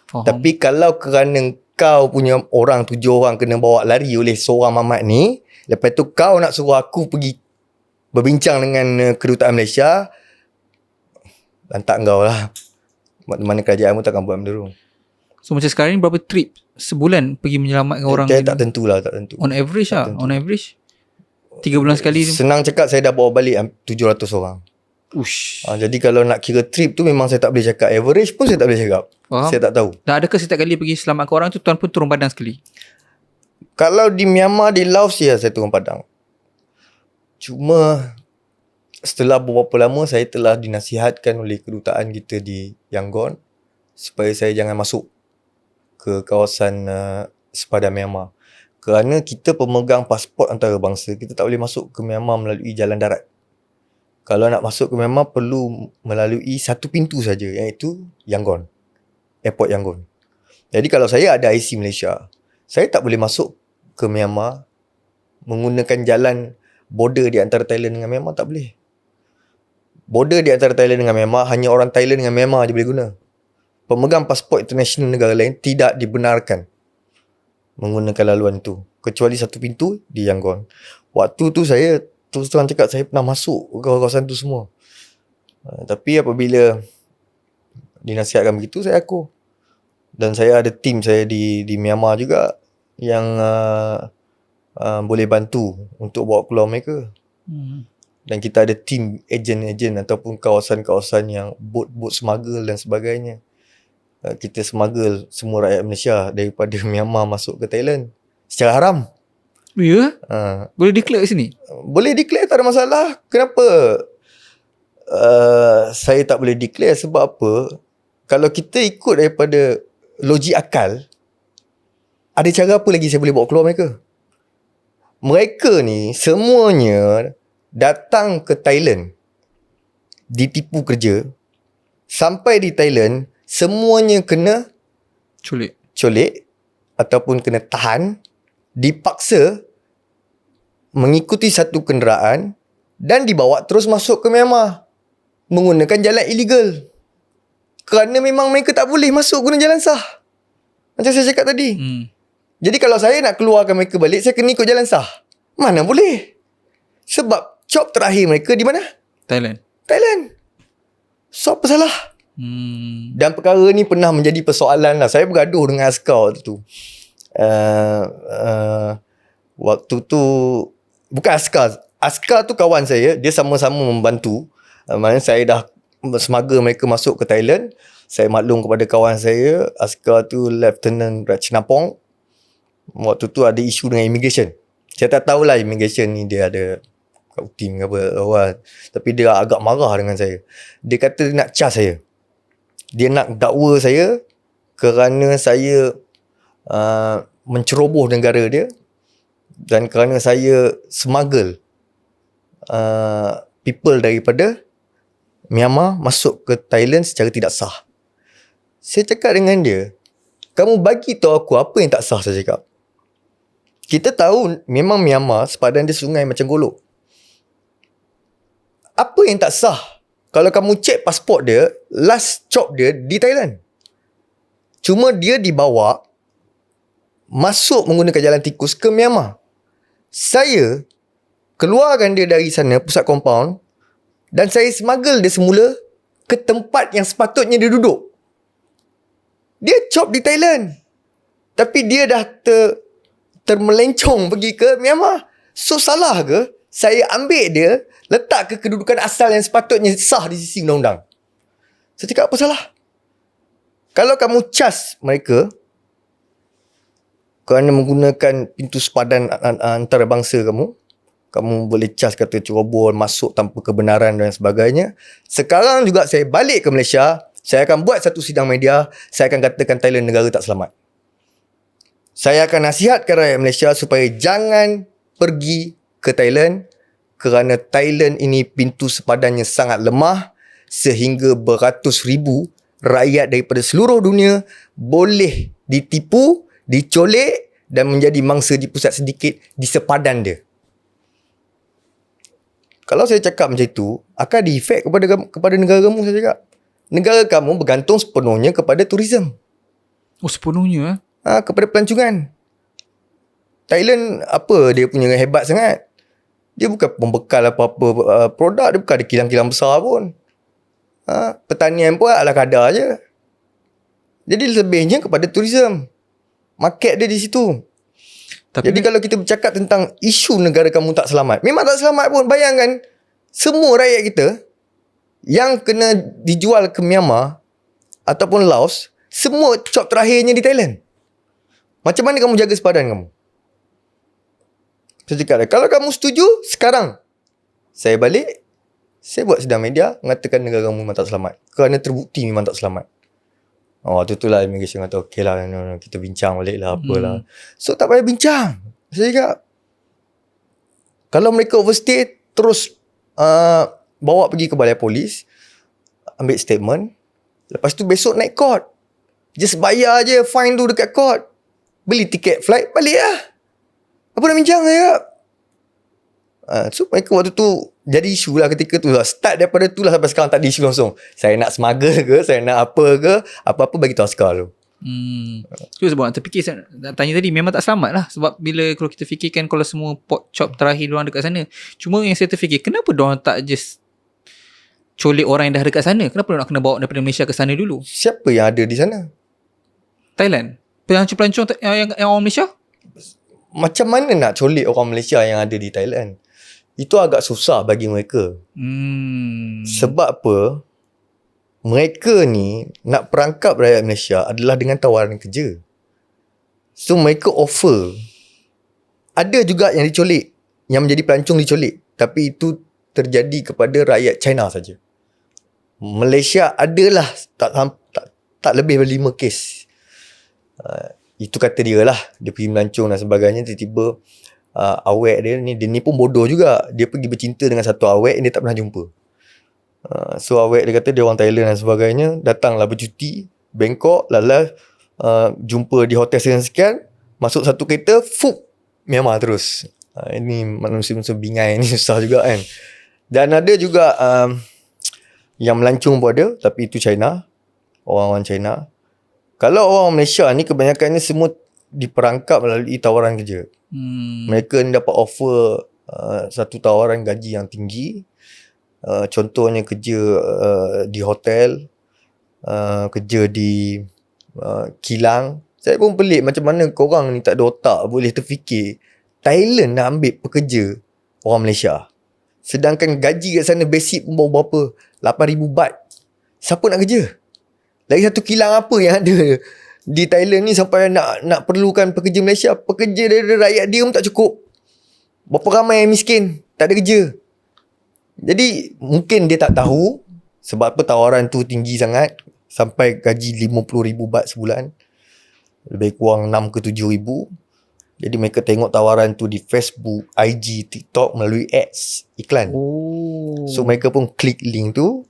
Faham. Tapi kalau kerana kau punya orang 7 orang kena bawa lari oleh seorang mamat ni, lepas tu kau nak suruh aku pergi berbincang dengan kedutaan Malaysia, lantak kau lah. Mana kerajaan pun takkan buat benda tu. So macam sekarang ni berapa trip sebulan pergi menyelamatkan orang? Saya tak tentulah, tak tentu. On average lah. On average 3 bulan sekali. Senang cakap saya dah bawa balik 700 orang. Ush. Jadi kalau nak kira trip tu memang saya tak boleh cakap. Average pun saya tak boleh cakap. Faham. Saya tak tahu. Dan adakah setiap kali pergi selamatkan orang tu tuan pun turun padang sekali? Kalau di Myanmar, di Laos ya saya turun padang. Cuma setelah beberapa lama saya telah dinasihatkan oleh kedutaan kita di Yangon supaya saya jangan masuk ke kawasan sepadan Myanmar. Kerana kita pemegang pasport antarabangsa, kita tak boleh masuk ke Myanmar melalui jalan darat. Kalau nak masuk ke Myanmar perlu melalui satu pintu saja, iaitu Yangon. Airport Yangon. Jadi kalau saya ada IC Malaysia, saya tak boleh masuk ke Myanmar menggunakan jalan border di antara Thailand dengan Myanmar, tak boleh. Border di antara Thailand dengan Myanmar, hanya orang Thailand dengan Myanmar je boleh guna. Pemegang pasport international negara lain tidak dibenarkan menggunakan laluan itu, kecuali satu pintu di Yangon. Waktu tu saya terus terang cakap, saya pernah masuk ke kawasan tu semua. Tapi apabila dinasihatkan begitu, saya akur. Dan saya ada tim saya di Myanmar juga yang boleh bantu untuk bawa keluar mereka. Dan kita ada tim ejen-ejen ataupun kawasan-kawasan yang bot-bot smuggle dan sebagainya. Kita smuggle semua rakyat Malaysia daripada Myanmar masuk ke Thailand secara haram. Ya? Boleh declare kat sini? Boleh declare, tak ada masalah. Kenapa saya tak boleh declare? Sebab apa? Kalau kita ikut daripada logik akal, ada cara apa lagi saya boleh bawa keluar mereka? Mereka ni semuanya datang ke Thailand, ditipu kerja. Sampai di Thailand, semuanya kena colik ataupun kena tahan, dipaksa mengikuti satu kenderaan dan dibawa terus masuk ke Myanmar menggunakan jalan illegal. Kerana memang mereka tak boleh masuk guna jalan sah, macam saya cakap tadi. Jadi kalau saya nak keluarkan mereka balik, saya kena ikut jalan sah. Mana boleh. Sebab job terakhir mereka di mana? Thailand. So apa salah? Dan perkara ni pernah menjadi persoalan lah. Saya bergaduh dengan askar tu. Waktu tu bukan askar tu kawan saya. Dia sama-sama membantu. Maknanya saya dah smuggle mereka masuk ke Thailand. Saya maklum kepada kawan saya, askar tu Lieutenant Ratchnapong. Waktu tu ada isu dengan immigration. Saya tak tahulah immigration ni dia ada team ke apa awal. Tapi dia agak marah dengan saya. Dia kata dia nak charge saya. Dia nak dakwa saya kerana saya menceroboh negara dia dan kerana saya smuggle people daripada Myanmar masuk ke Thailand secara tidak sah. Saya cakap dengan dia, kamu bagi tahu aku apa yang tak sah. Saya cakap, kita tahu memang Myanmar sepadan dia sungai macam golok. Apa yang tak sah? Kalau kamu cek pasport dia, last stop dia di Thailand. Cuma dia dibawa masuk menggunakan jalan tikus ke Myanmar. Saya keluarkan dia dari sana, pusat compound, dan saya smuggle dia semula ke tempat yang sepatutnya dia duduk. Dia chop di Thailand, tapi dia dah termelencong pergi ke Myanmar. So salah ke saya ambil dia, letak ke kedudukan asal yang sepatutnya sah di sisi undang-undang? Saya cakap apa salah? Kalau kamu cas mereka kerana menggunakan pintu sepadan antarabangsa kamu boleh cas kata ceroboh, masuk tanpa kebenaran dan sebagainya. Sekarang juga saya balik ke Malaysia, saya akan buat satu sidang media, saya akan katakan Thailand negara tak selamat. Saya akan nasihatkan rakyat Malaysia supaya jangan pergi ke Thailand kerana Thailand ini pintu sepadannya sangat lemah sehingga beratus ribu rakyat daripada seluruh dunia boleh ditipu, dicolek dan menjadi mangsa di pusat sedikit di sepadan dia. Kalau saya cakap macam itu, akan ada efek kepada negara kamu, saya cakap. Negara kamu bergantung sepenuhnya kepada turism. Oh, sepenuhnya Kepada pelancongan. Thailand apa dia punya hebat sangat? Dia bukan pembekal apa-apa produk, dia bukan ada kilang-kilang besar pun. Pertanian pun ala kadar je. Jadi lebihnya kepada turism. Market dia di situ. Jadi kalau kita bercakap tentang isu negara kamu tak selamat, memang tak selamat pun. Bayangkan semua rakyat kita yang kena dijual ke Myanmar ataupun Laos, semua chop terakhirnya di Thailand. Macam mana kamu jaga sepadan kamu? Saya cakap, kalau kamu setuju, sekarang saya balik, saya buat sidang media mengatakan negara kamu memang tak selamat. Kerana terbukti memang tak selamat. Waktu tu lah immigration kata okey lah, kita bincang balik lah apalah. So tak payah bincang. Saya cakap, kalau mereka overstay, terus bawa pergi ke balai polis, ambil statement, lepas tu besok naik court. Just bayar je fine tu dekat court, beli tiket flight, balik lah. Apa nak bincang saya cakap. So mereka waktu tu jadi isu lah ketika tu lah. Start daripada tu lah sampai sekarang tak ada isu langsung. Saya nak smuggle ke, saya nak apa ke, apa-apa bagi tahu askar tu. So sebab nak terfikir, saya nak tanya tadi, memang tak selamat lah. Sebab bila kalau kita fikirkan, kalau semua pork chop terakhir diorang dekat sana, cuma yang saya terfikir, kenapa diorang tak just colek orang yang dah dekat sana? Kenapa diorang nak kena bawa daripada Malaysia ke sana dulu? Siapa yang ada di sana? Thailand? Pelancong yang orang Malaysia? Macam mana nak colek orang Malaysia yang ada di Thailand? Itu agak susah bagi mereka. Sebab apa? Mereka ni nak perangkap rakyat Malaysia adalah dengan tawaran kerja. So mereka offer. Ada juga yang dicolek, yang menjadi pelancong dicolek. Tapi itu terjadi kepada rakyat China saja. Malaysia adalah tak lebih dari 5 kes. Itu kata dia lah. Dia pergi melancong dan sebagainya. Tiba-tiba awek dia ni pun bodoh juga. Dia pergi bercinta dengan satu awek yang dia tak pernah jumpa. So awek dia kata dia orang Thailand dan sebagainya. Datanglah bercuti Bangkok, lalu jumpa di hotel sekian, masuk satu kereta, Myanmar terus. Ini manusia-manusia bingai ni susah juga kan. Dan ada juga yang melancong pun ada, tapi itu China, orang-orang China. Kalau orang Malaysia ni kebanyakannya semua diperangkap melalui tawaran kerja. Mereka ni dapat offer satu tawaran gaji yang tinggi. Contohnya kerja di hotel, kerja di kilang. Saya pun pelik macam mana korang ni tak ada otak boleh terfikir Thailand nak ambil pekerja orang Malaysia. Sedangkan gaji kat sana basic pun berapa? 8,000 baht. Siapa nak kerja? Lagi satu kilang apa yang ada di Thailand ni sampai nak perlukan pekerja Malaysia. Pekerja dari rakyat dia pun tak cukup. Berapa ramai yang miskin, tak ada kerja. Jadi mungkin dia tak tahu sebab apa tawaran tu tinggi sangat, sampai gaji 50,000 baht sebulan, lebih kurang 6 ke 7,000. Jadi mereka tengok tawaran tu di Facebook, IG, TikTok melalui ads, iklan. So mereka pun klik link tu.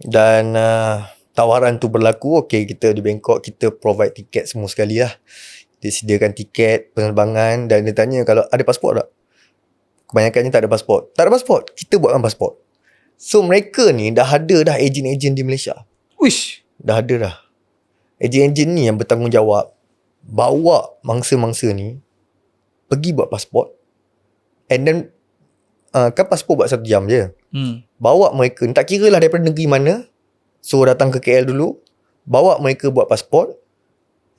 Dan tawaran tu berlaku. Okay, kita di Bangkok, kita provide tiket semua sekali lah. Dia sediakan tiket penerbangan. Dan dia tanya kalau ada pasport tak. Kebanyakannya tak ada pasport. Tak ada pasport, kita buatkan pasport. So mereka ni dah ada dah ejen-ejen di Malaysia. Wish. Dah ada dah. Ejen-ejen ni yang bertanggungjawab bawa mangsa-mangsa ni pergi buat pasport. And then kan pasport buat 1 jam je. Bawa mereka, tak kira lah daripada negeri mana, so datang ke KL dulu, bawa mereka buat pasport.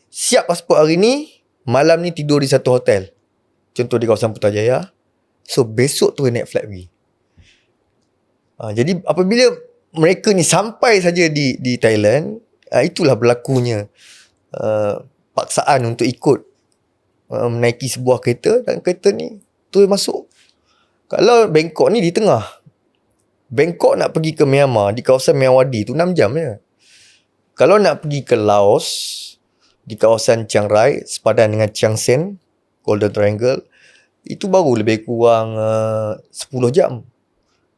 Siap pasport hari ni, malam ni tidur di satu hotel, contoh di kawasan Putrajaya. So besok tu naik flight pergi. Jadi apabila mereka ni sampai saja di Thailand, Itulah berlakunya paksaan untuk ikut menaiki sebuah kereta, dan kereta ni tu masuk. Kalau Bangkok ni di tengah, Bangkok nak pergi ke Myanmar di kawasan Myawaddy tu 6 jam je. Kalau nak pergi ke Laos di kawasan Chiang Rai sepadan dengan Chiang Saen, Golden Triangle, itu baru lebih kurang 10 jam.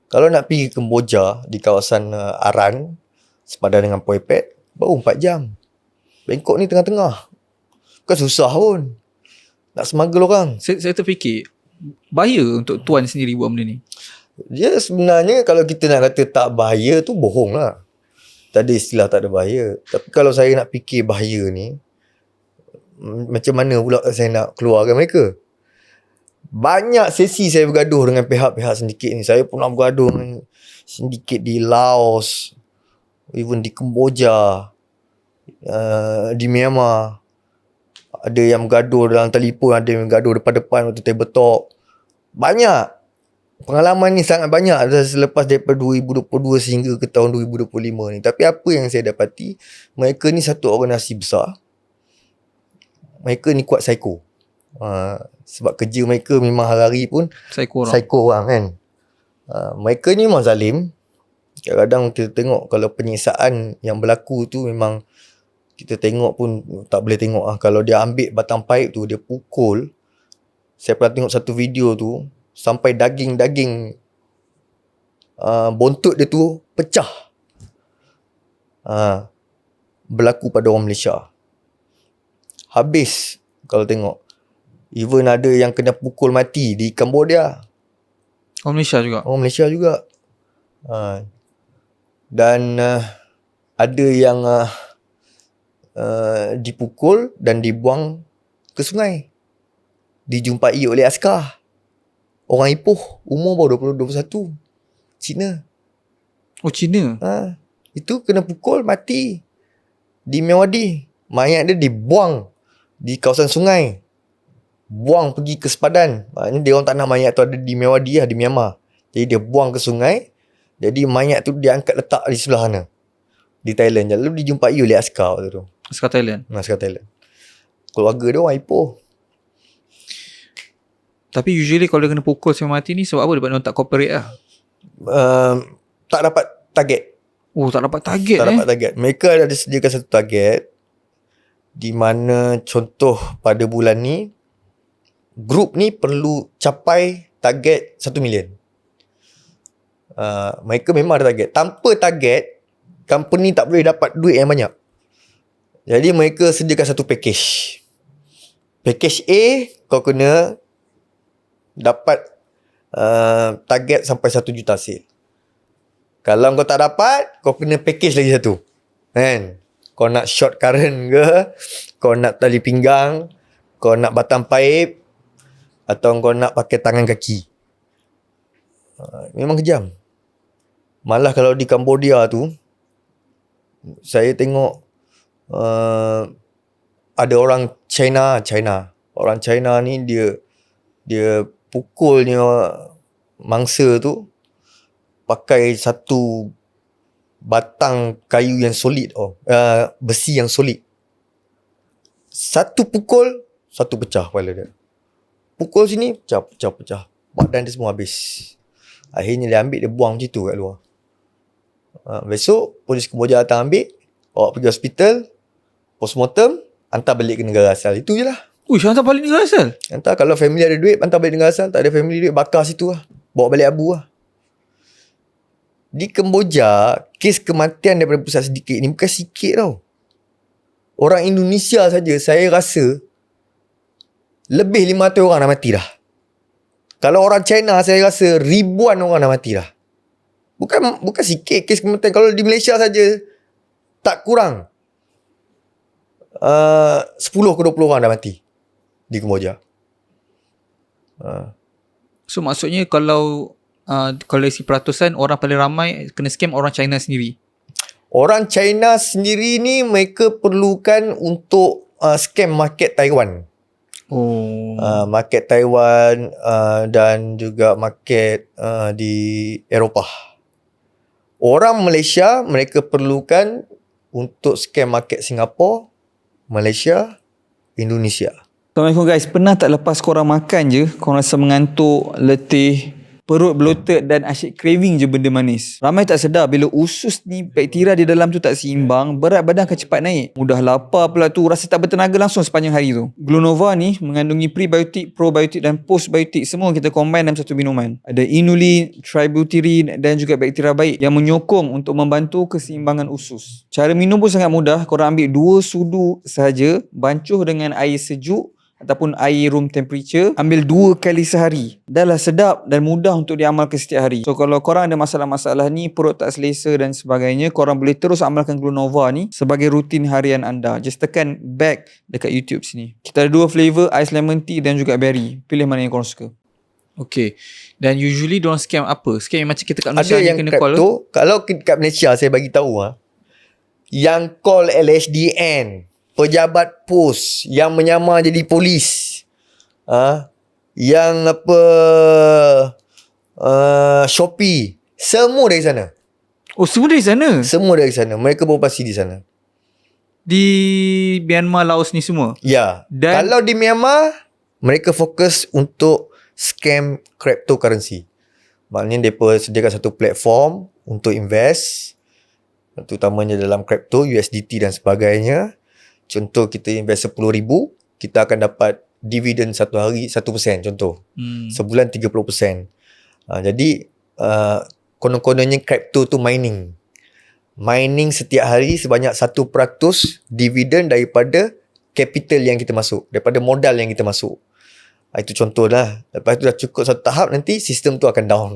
Kalau nak pergi ke Kemboja di kawasan Aran sepadan dengan Poi Pet, baru 4 jam. Bangkok ni tengah-tengah. Bukan susah pun nak smuggle orang. Saya terfikir bahaya untuk tuan sendiri buat benda ni. Dia sebenarnya kalau kita nak kata tak bahaya tu bohong lah. Tak ada istilah tak ada bahaya. Tapi kalau saya nak fikir bahaya ni, macam mana pula saya nak keluarkan mereka? Banyak sesi saya bergaduh dengan pihak-pihak sindiket ni. Saya pernah bergaduh dengan sindiket di Laos, even di Kemboja, di Myanmar. Ada yang bergaduh dalam telefon, ada yang bergaduh depan-depan waktu table talk. Banyak. Pengalaman ni sangat banyak selepas daripada 2022 sehingga ke tahun 2025 ni. Tapi apa yang saya dapati, mereka ni satu organisasi besar. Mereka ni kuat psycho. Sebab kerja mereka memang hari-hari pun psycho orang kan. Mereka ni memang zalim. Kadang-kadang kita tengok kalau penyiksaan yang berlaku tu memang kita tengok pun tak boleh tengok lah. Kalau dia ambil batang paip tu, dia pukul. Saya pernah tengok satu video tu, sampai daging-daging bontot dia tu pecah. Berlaku pada orang Malaysia. Habis kalau tengok. Even ada yang kena pukul mati di Cambodia. Orang Malaysia juga? Orang Malaysia juga. Dan ada yang dipukul dan dibuang ke sungai. Dijumpai oleh askar. Orang Ipoh, umur baru 20-21. Cina. Oh, Cina? Itu kena pukul, mati. Di Myawaddy. Mayat dia dibuang di kawasan sungai. Buang pergi ke sepadan. Maknanya dia orang tak nak mayat tu ada di Myawaddy lah, di Myanmar. Jadi dia buang ke sungai. Jadi mayat tu dia angkat letak di sebelah sana. Di Thailand. Lalu dijumpai oleh askar waktu tu. Askar Thailand? Askar Thailand. Keluarga dia orang Ipoh. Tapi usually kalau dia kena pukul sampai mati ni sebab apa? Dia tak cooperate lah? Tak dapat target. Oh, tak dapat target Tak dapat target. Mereka ada sediakan satu target. Di mana contoh pada bulan ni, grup ni perlu capai target 1 million. Mereka memang ada target. Tanpa target, company tak boleh dapat duit yang banyak. Jadi mereka sediakan satu package. Package A, kau kena dapat target sampai 1 juta hasil. Kalau kau tak dapat, kau kena package lagi satu. Kan? Kau nak short current ke, kau nak tali pinggang, kau nak batang paip, atau kau nak pakai tangan kaki. Memang kejam. Malah kalau di Cambodia tu, saya tengok ada orang China. Orang China ni dia pukulnya mangsa tu pakai satu batang kayu yang solid, besi yang solid. Satu pukul, satu pecah kepala dia. Pukul sini, pecah. Badan dia semua habis. Akhirnya dia ambil, dia buang macam tu kat luar. Besok, polis Kemboja datang ambil, bawa pergi hospital, postmortem, hantar balik ke negara asal. Itu je lah. Uish, hantar balik negara asal? Hantar, kalau family ada duit, hantar balik negara asal. Tak ada family duit, bakar situ lah. Bawa balik abu lah. Di Kemboja, kes kematian daripada pusat sindiket ni bukan sikit tau. Orang Indonesia saja, saya rasa lebih 500 orang dah mati dah. Kalau orang China, saya rasa ribuan orang dah mati dah. Bukan sikit kes kematian. Kalau di Malaysia saja, tak kurang 10 ke 20 orang dah mati di Kemboja. So maksudnya kalau isi peratusan, orang paling ramai kena scam orang China sendiri. Orang China sendiri ni mereka perlukan untuk scam market Taiwan. Market Taiwan dan juga market di Eropah. Orang Malaysia mereka perlukan untuk scam market Singapura, Malaysia, Indonesia. Assalamualaikum guys. Pernah tak lepas korang makan je, korang rasa mengantuk, letih, perut bloated dan asyik craving je benda manis? Ramai tak sedar bila usus ni bakteria di dalam tu tak seimbang, berat badan akan cepat naik. Mudah lapar pula tu, rasa tak bertenaga langsung sepanjang hari tu. Glonova ni mengandungi prebiotik, probiotik dan postbiotik, semua kita combine dalam satu minuman. Ada inulin, tributylin dan juga bakteria baik yang menyokong untuk membantu keseimbangan usus. Cara minum pun sangat mudah. Korang ambil 2 sudu sahaja, bancuh dengan air sejuk ataupun air room temperature, ambil 2 kali sehari. Dah lah sedap dan mudah untuk diamalkan setiap hari. So kalau korang ada masalah-masalah ni, perut tak selesa dan sebagainya, korang boleh terus amalkan Glonova ni sebagai rutin harian anda. Just tekan back dekat YouTube sini. Kita ada 2 flavor, ice lemon tea dan juga berry. Pilih mana yang korang suka. Okay. Dan usually diorang scam apa? Scam yang macam kita kat Malaysia ada yang kena crypto, call. kalau kat Malaysia saya bagi tahu yang call LHDN, pejabat pos, yang menyamar jadi polis, yang Shopee, semua dari sana. Oh, semua dari sana? Semua dari sana. Mereka beroperasi di sana. Di Myanmar, Laos ni semua? Ya. Dan kalau di Myanmar, mereka fokus untuk scam cryptocurrency. Maknanya mereka sediakan satu platform untuk invest, terutamanya dalam crypto, USDT dan sebagainya. Contoh kita invest RM10,000, kita akan dapat dividen satu hari 1% contoh. Sebulan 30%. Jadi konon-kononnya crypto tu mining. Mining setiap hari sebanyak 1% dividen daripada capital yang kita masuk, daripada modal yang kita masuk. Itu contoh dah. Lepas tu dah cukup satu tahap, nanti sistem tu akan down.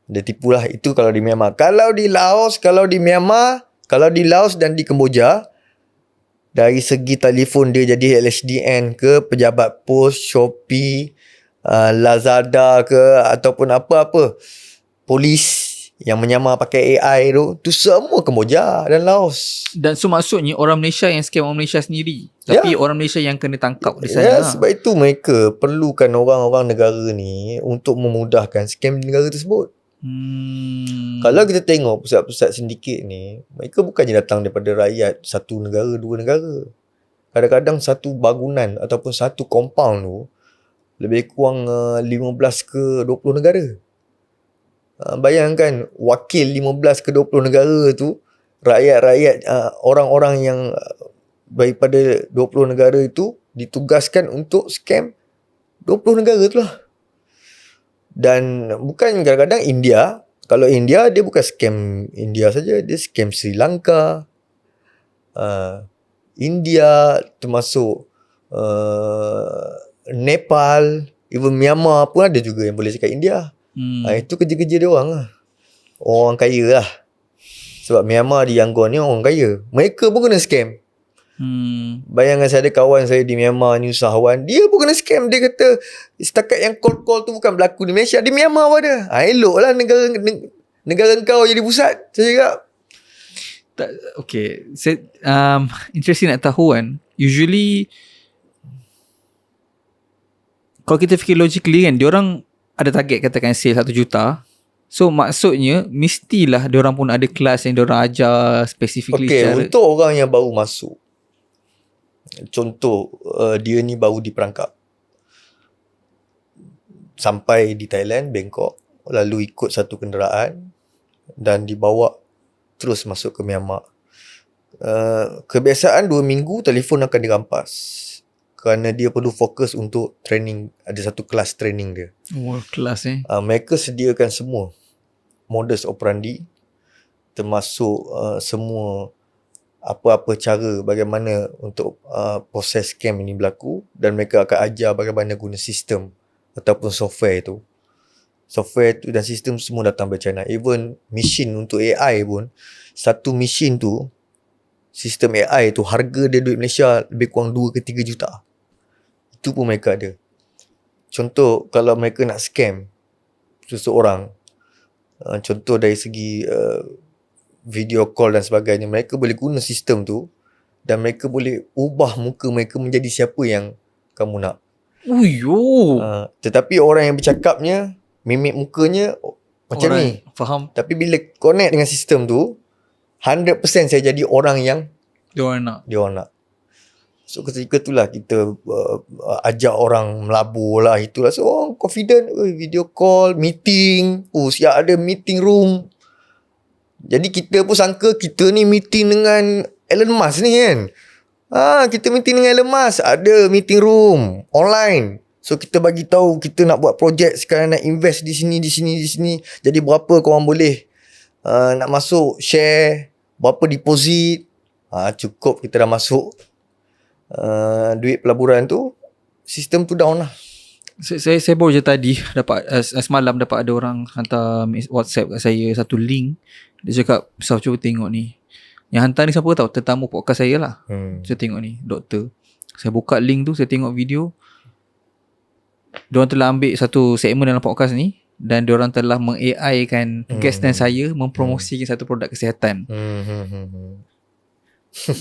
Dia tipulah. Itu kalau di Myanmar. Kalau di Laos, kalau di Myanmar, kalau di Laos dan di Kemboja, dari segi telefon dia jadi LHDN ke, pejabat pos, Shopee, Lazada ke, ataupun apa-apa, polis yang menyamar pakai AI tu semua Kemboja dan Laos. Dan so maksudnya orang Malaysia yang scam orang Malaysia sendiri, tapi orang Malaysia yang kena tangkap di sana. Ya, sebab itu mereka perlukan orang-orang negara ni untuk memudahkan scam di negara tersebut. Kalau kita tengok pusat-pusat sindiket ni, mereka bukannya datang daripada rakyat satu negara, dua negara. Kadang-kadang satu bangunan ataupun satu compound tu lebih kurang 15 ke 20 negara. Bayangkan wakil 15 ke 20 negara tu, rakyat-rakyat, orang-orang yang daripada 20 negara itu ditugaskan untuk scam 20 negara tu lah. Dan bukan kadang-kadang India. Kalau India, dia bukan scam India saja, dia scam Sri Lanka, India, termasuk Nepal, even Myanmar pun ada juga yang boleh cakap India. Itu kerja-kerja dia orang lah. Orang kaya lah. Sebab Myanmar di Yangon ni orang kaya. Mereka pun kena scam. Bayangkan saya ada kawan saya di Myanmar ni, usahawan, dia pun kena scam. Dia kata setakat yang call-call tu bukan berlaku di Malaysia, di Myanmar pun ada. Elok lah negara kau jadi pusat. Saya cakap okay, saya interesting nak tahu kan, usually kalau kita fikir logically kan, diorang ada target katakan sale 1 juta. So maksudnya mestilah diorang pun ada kelas yang diorang ajar specifically. Okay, untuk orang yang baru masuk, contoh dia ni baru diperangkap, sampai di Thailand, Bangkok, lalu ikut satu kenderaan dan dibawa terus masuk ke Myanmar. Kebiasaan 2 minggu telefon akan dirampas kerana dia perlu fokus untuk training. Ada satu kelas training dia. Kelas mereka sediakan semua modus operandi, termasuk semua apa-apa cara bagaimana untuk proses scam ini berlaku, dan mereka akan ajar bagaimana guna sistem ataupun software itu. Software tu dan sistem semua datang dari China. Even mesin untuk AI pun, satu mesin tu, sistem AI tu, harga dia duit Malaysia lebih kurang 2 ke 3 juta. Itu pun mereka ada. Contoh, kalau mereka nak scam seseorang, contoh dari segi video call dan sebagainya, mereka boleh guna sistem tu dan mereka boleh ubah muka mereka menjadi siapa yang kamu nak. Tetapi orang yang bercakapnya, mimik mukanya macam ni. Faham. Tapi bila connect dengan sistem tu, 100% saya jadi orang yang Dia orang nak. So ketika itulah kita ajak orang melabur lah, itulah. So orang confident, video call, meeting. Siap ada meeting room. Jadi kita pun sangka kita ni meeting dengan Elon Musk ni kan. Kita meeting dengan Elon Musk, ada meeting room online. So kita bagi tahu kita nak buat projek sekarang, nak invest di sini. Jadi berapa korang boleh nak masuk, share, berapa deposit. Cukup kita dah masuk. Duit pelaburan tu, sistem tu down lah. Saya baru je tadi dapat semalam dapat ada orang hantar WhatsApp kat saya satu link. Dia cakap, "Saf, cuba tengok ni." Yang hantar ni siapa tahu? Tetamu podcast saya lah. Saya tengok ni, doktor. Saya buka link tu, saya tengok video. Diorang telah ambil satu segmen dalam podcast ni dan diorang telah meng-AI kan guest dan saya mempromosikan satu produk kesihatan.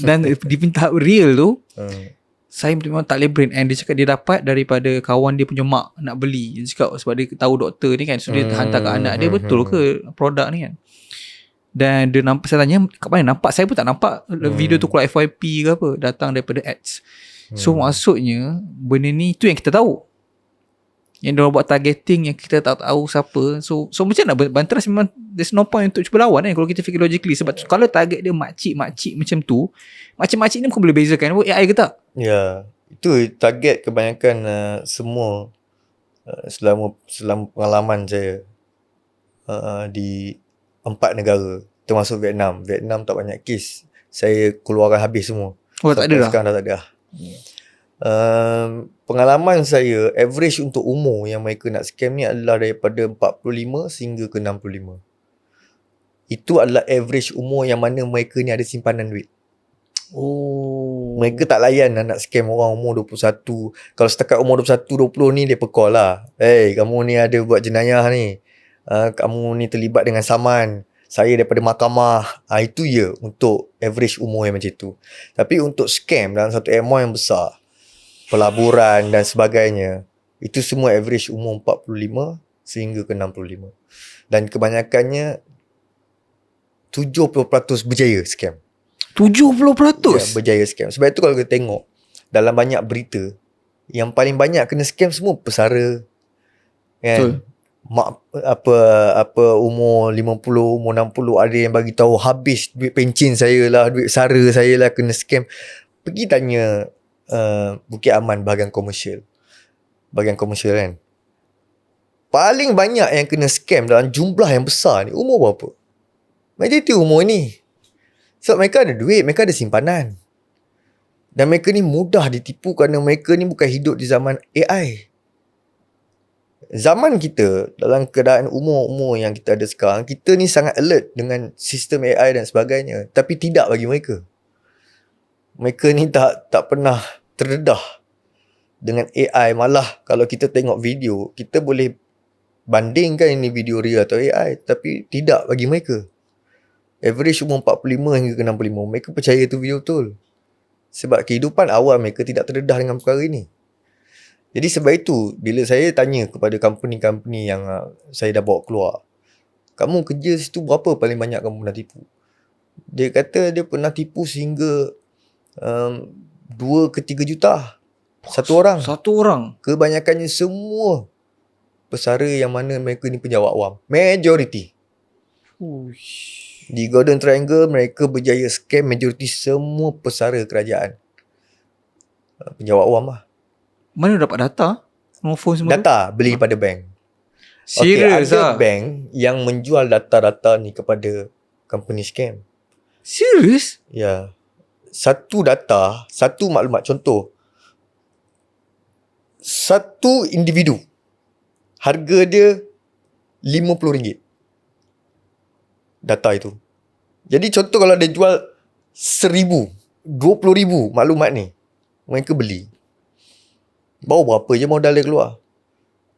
Dan di tahap real tu saya memang tak boleh brain. And dia cakap dia dapat daripada kawan dia punya mak nak beli. Dia cakap sebab dia tahu doktor ni kan, so dia hantar ke anak dia, betul ke produk ni kan. Dan dia nampak, saya tanya kat mana nampak, saya pun tak nampak video tu keluar FYP ke apa, datang daripada ads. So maksudnya benda ni tu yang kita tahu, yang diorang buat targeting yang kita tak tahu siapa. So macam nak banteras, memang there's no point untuk cuba lawan kalau kita fikir logically. Sebab kalau target dia makcik-makcik macam tu, makcik-makcik ni bukan boleh bezakan AI ke tak? Ya, itu target kebanyakan semua selama pengalaman saya di 4 negara termasuk Vietnam. Vietnam tak banyak kes, saya keluarkan habis semua. Tak ada dah. Sekarang dah tak ada. Pengalaman saya, average untuk umur yang mereka nak scam ni adalah daripada 45 sehingga ke 65. Itu adalah average umur yang mana mereka ni ada simpanan duit. Mereka tak layan nak scam orang umur 21. Kalau setakat umur 21-20 ni dia call lah. Kamu ni ada buat jenayah ni, kamu ni terlibat dengan saman, saya daripada mahkamah. Itu ya untuk average umur yang macam tu. Tapi untuk scam dalam satu amount yang besar, pelaburan dan sebagainya, itu semua average umur 45 sehingga ke 65. Dan kebanyakannya 70% berjaya scam. 70%? Ya, berjaya scam. Sebab itu kalau kita tengok dalam banyak berita, yang paling banyak kena scam semua pesara kan. Apa umur 50, umur 60, ada yang bagi tahu habis duit pencen saya lah, duit pesara saya lah, kena scam. Pergi tanya Bukit Aman bahagian komersial kan, paling banyak yang kena scam dalam jumlah yang besar ni umur berapa? Majoriti umur ni. Sebab mereka ada duit, mereka ada simpanan. Dan mereka ni mudah ditipu kerana mereka ni bukan hidup di zaman AI. Zaman kita, dalam keadaan umur-umur yang kita ada sekarang, kita ni sangat alert dengan sistem AI dan sebagainya. Tapi tidak bagi mereka. Mereka ni tak pernah terdedah dengan AI. Malah kalau kita tengok video, kita boleh bandingkan ini video real atau AI. Tapi tidak bagi mereka. Average umur 45 hingga ke 65, mereka percaya itu video betul. Sebab kehidupan awal mereka tidak terdedah dengan perkara ini. Jadi sebab itu, bila saya tanya kepada company-company yang saya dah bawa keluar, kamu kerja situ berapa paling banyak kamu pernah tipu? Dia kata dia pernah tipu sehingga 2 ke 3 juta satu orang. Kebanyakannya semua pesara yang mana mereka ni penjawat awam. Majority. Di Golden Triangle mereka berjaya scam majoriti semua pesara kerajaan. Penjawat awam lah. Mana dapat data? Phone semua data tu? Beli pada bank. Serius ada bank yang menjual data-data ni kepada company scam. Serius? Ya. Satu data, satu maklumat, contoh, satu individu harga dia RM50 data itu. Jadi contoh kalau dia jual 1,000, 20,000 maklumat ni, mereka beli. Baru berapa je modal dia keluar.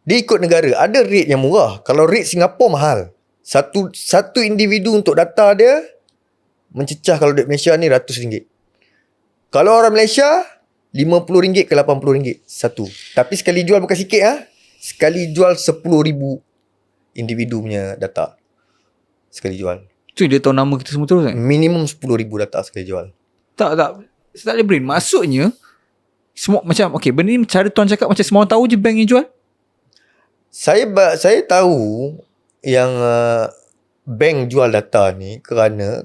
Dia ikut negara. Ada rate yang murah. Kalau rate Singapura mahal. Satu individu untuk data dia mencecah, kalau duit Malaysia ni RM100. Kalau orang Malaysia RM50 ke RM80 satu. Tapi sekali jual bukan sikit sekali jual 10,000 individu punya data. Sekali jual. Tu dia tahu nama kita semua terus kan? Minimum 10,000 data sekali jual. Tak. Saya tak boleh brain. Maksudnya, semua macam, okay, benda ni cara tuan cakap macam semua orang tahu je bank yang jual? Saya tahu yang bank jual data ni kerana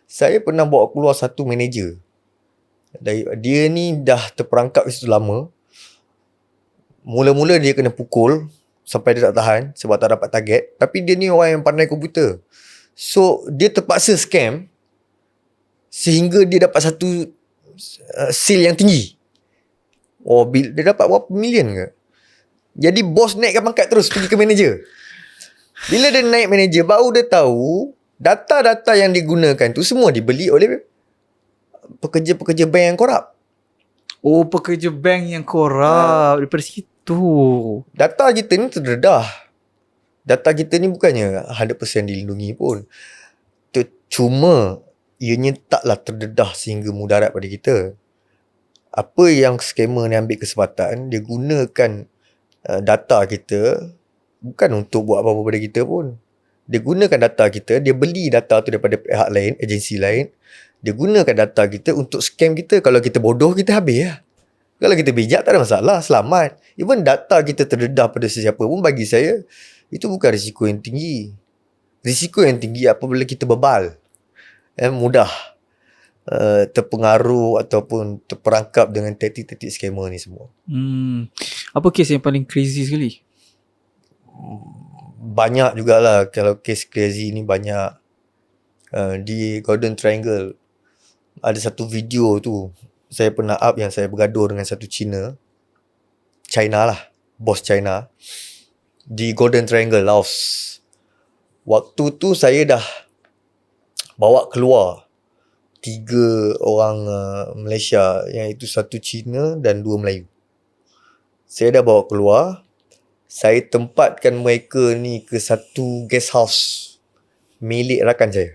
saya pernah bawa keluar satu manager. Dia ni dah terperangkap situ lama. Mula-mula dia kena pukul sampai dia tak tahan sebab tak dapat target. Tapi dia ni orang yang pandai komputer. So, dia terpaksa scam sehingga dia dapat satu seal yang tinggi. Dia dapat berapa million ke? Jadi bos naikkan pangkat terus pergi ke manager. Bila dia naik manager, baru dia tahu data-data yang digunakan tu semua dibeli oleh pekerja-pekerja bank yang korup. Oh, pekerja bank yang korup. Daripada situ. Data kita ni terdedah. Data kita ni bukannya 100% dilindungi pun. Cuma ianya taklah terdedah sehingga mudarat pada kita. Apa yang scammer ni ambil kesempatan, dia gunakan data kita bukan untuk buat apa-apa pada kita pun. Dia gunakan data kita, dia beli data tu daripada pihak lain, agensi lain. Dia gunakan data kita untuk scam kita. Kalau kita bodoh, kita habis lah. Kalau kita bijak, tak ada masalah, selamat. Even data kita terdedah pada sesiapa pun, bagi saya, itu bukan risiko yang tinggi. Risiko yang tinggi apabila kita bebal. Mudah terpengaruh ataupun terperangkap dengan taktik-taktik scammer ni semua. Apa kes yang paling crazy sekali? Banyak jugalah. Kalau kes crazy ni banyak. Di Golden Triangle ada satu video tu saya pernah up yang saya bergaduh dengan satu China lah, bos China di Golden Triangle, Laos. Waktu tu saya dah bawa keluar 3 orang Malaysia, yang itu satu Cina dan 2 Melayu. Saya dah bawa keluar. Saya tempatkan mereka ni ke satu guest house milik rakan saya.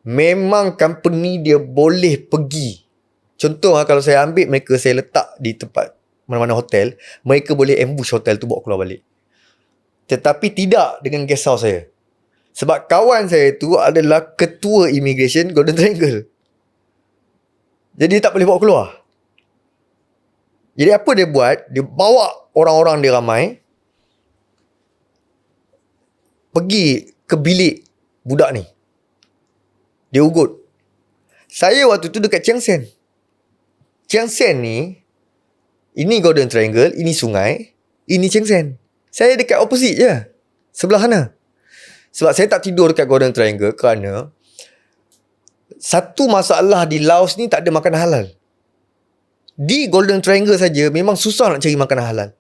Memang company dia boleh pergi. Contoh kalau saya ambil mereka, saya letak di tempat mana-mana hotel, mereka boleh ambush hotel tu bawa keluar balik. Tetapi tidak dengan guest house saya. Sebab kawan saya tu adalah ketua immigration Golden Triangle. Jadi dia tak boleh bawa keluar. Jadi apa dia buat? Dia bawa orang-orang dia ramai pergi ke bilik budak ni. Dia ugut. Saya waktu tu dekat Chiang Saen. Chiang Saen ni, ini Golden Triangle, ini sungai, ini Chiang Saen. Saya dekat opposite je, sebelah sana. Sebab saya tak tidur dekat Golden Triangle kerana satu masalah di Laos ni, tak ada makanan halal. Di Golden Triangle saja memang susah nak cari makanan halal.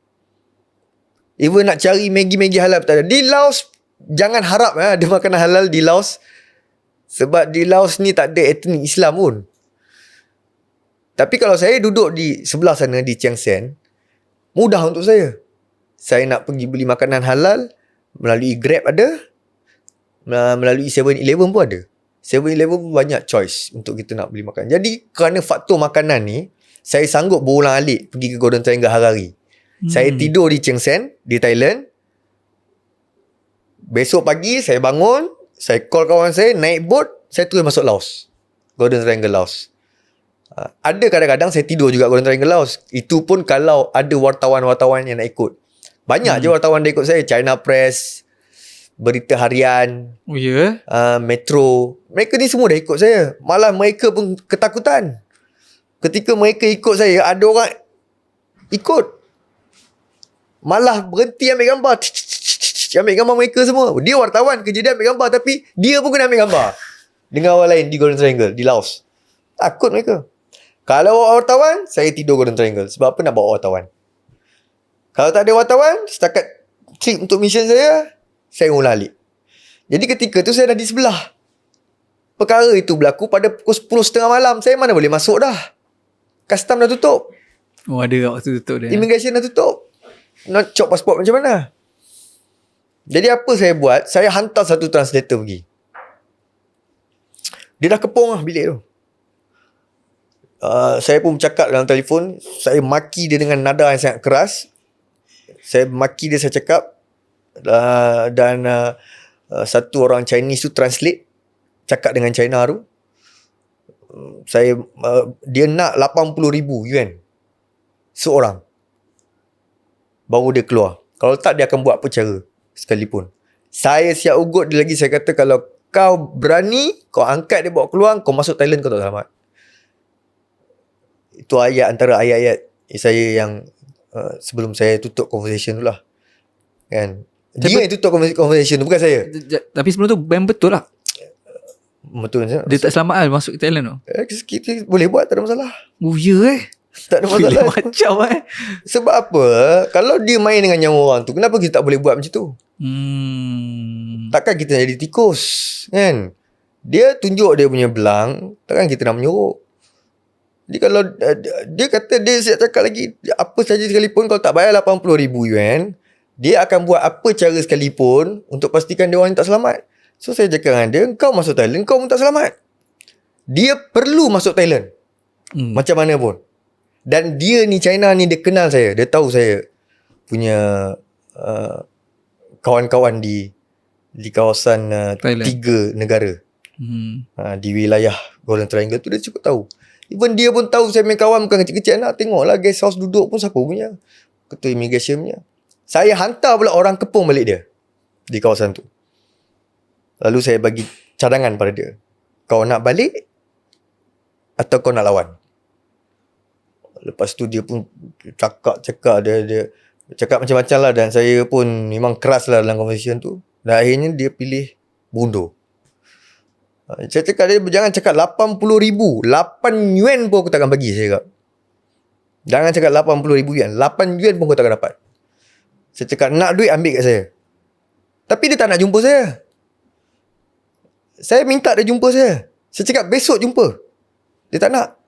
Even nak cari Maggi halal tak ada. Di Laos, jangan harap ada makanan halal di Laos. Sebab di Laos ni tak ada etnik Islam pun. Tapi kalau saya duduk di sebelah sana, di Chiang Saen, mudah untuk saya. Saya nak pergi beli makanan halal, melalui Grab ada, melalui 7-Eleven pun ada. 7-Eleven pun banyak choice untuk kita nak beli makanan. Jadi kerana faktor makanan ni, saya sanggup berulang-alik pergi ke Golden Triangle hari-hari. Saya tidur di Chiang Saen, di Thailand. Besok pagi saya bangun, saya call kawan saya, naik boat, saya terus masuk Laos. Golden Triangle Laos. Ada kadang-kadang saya tidur juga Golden Triangle Laos. Itu pun kalau ada wartawan-wartawan yang nak ikut. Banyak je wartawan dia ikut saya. China Press, Berita Harian, Metro. Mereka ni semua dah ikut saya. Malah mereka pun ketakutan. Ketika mereka ikut saya, ada orang ikut. Malah berhenti ambil gambar. Ambil gambar mereka semua. Dia wartawan, kerja dia ambil gambar, tapi dia pun kena ambil gambar dengan orang lain di Golden Triangle, di Laos. Takut mereka. Kalau bawa wartawan, saya tidur Golden Triangle. Sebab apa nak bawa wartawan? Kalau tak ada wartawan, setakat trip untuk mission saya ulang alik. Jadi ketika tu saya dah di sebelah. Perkara itu berlaku pada pukul 10.30 malam. Saya mana boleh masuk dah. Custom dah tutup. Oh, ada waktu tutup dia. Immigration dah tutup. Nak cop pasport macam mana? Jadi apa saya buat? Saya hantar satu translator pergi. Dia dah kepung lah bilik tu. Saya pun bercakap dalam telefon. Saya maki dia dengan nada yang sangat keras. Saya maki dia, saya cakap. Dan satu orang Chinese tu translate. Cakap dengan China tu. dia nak 80,000 yuan seorang baru dia keluar. Kalau tak, dia akan buat apa cara sekalipun. Saya siap ugut dia lagi. Saya kata, kalau kau berani, kau angkat dia bawa keluar, kau masuk Thailand, kau tak selamat. Itu antara ayat-ayat saya yang sebelum saya tutup conversation tu lah. Kan? Dia yang tutup conversation tu, bukan saya. Tapi sebelum tu band betul lah. Betul. Dia tak selamat lah masuk ke Thailand tu. Kita boleh buat, tak ada masalah. Oh ya Tak ada masalah. Macam Sebab apa? Kalau dia main dengan nyawa orang tu, kenapa kita tak boleh buat macam tu? Takkan kita jadi tikus, kan? Dia tunjuk dia punya belang, takkan kita nak menyuruh. Dia kalau dia kata, dia siap cakap lagi, apa saja sekalipun, kalau tak bayar 80,000 yuan, dia akan buat apa cara sekalipun untuk pastikan dia orang tak selamat. So saya cakap dengan dia, kau masuk Thailand, kau pun tak selamat. Dia perlu masuk Thailand, macam mana pun. Dan dia ni, China ni, dia kenal saya. Dia tahu saya punya kawan-kawan di kawasan 3 negara. Di wilayah Golden Triangle tu, dia cukup tahu. Even dia pun tahu saya main kawan bukan kecil-kecil. Nak tengoklah guest house duduk pun siapa punya, ketua immigration punya. Saya hantar pula orang kepung balik dia di kawasan tu. Lalu saya bagi cadangan pada dia, kau nak balik atau kau nak lawan? Lepas tu dia pun cakap dia cakap macam-macam lah. Dan saya pun memang keras lah dalam conversation tu. Dan akhirnya dia pilih mundur. Saya cakap dia, jangan cakap 80,000, 8 yuan pun aku takkan bagi. Saya cakap, jangan cakap 80,000 yuan, 8 yuan pun kau takkan dapat. Saya cakap, nak duit ambil kat saya. Tapi dia tak nak jumpa saya. Saya minta dia jumpa saya. Saya cakap besok jumpa. Dia tak nak.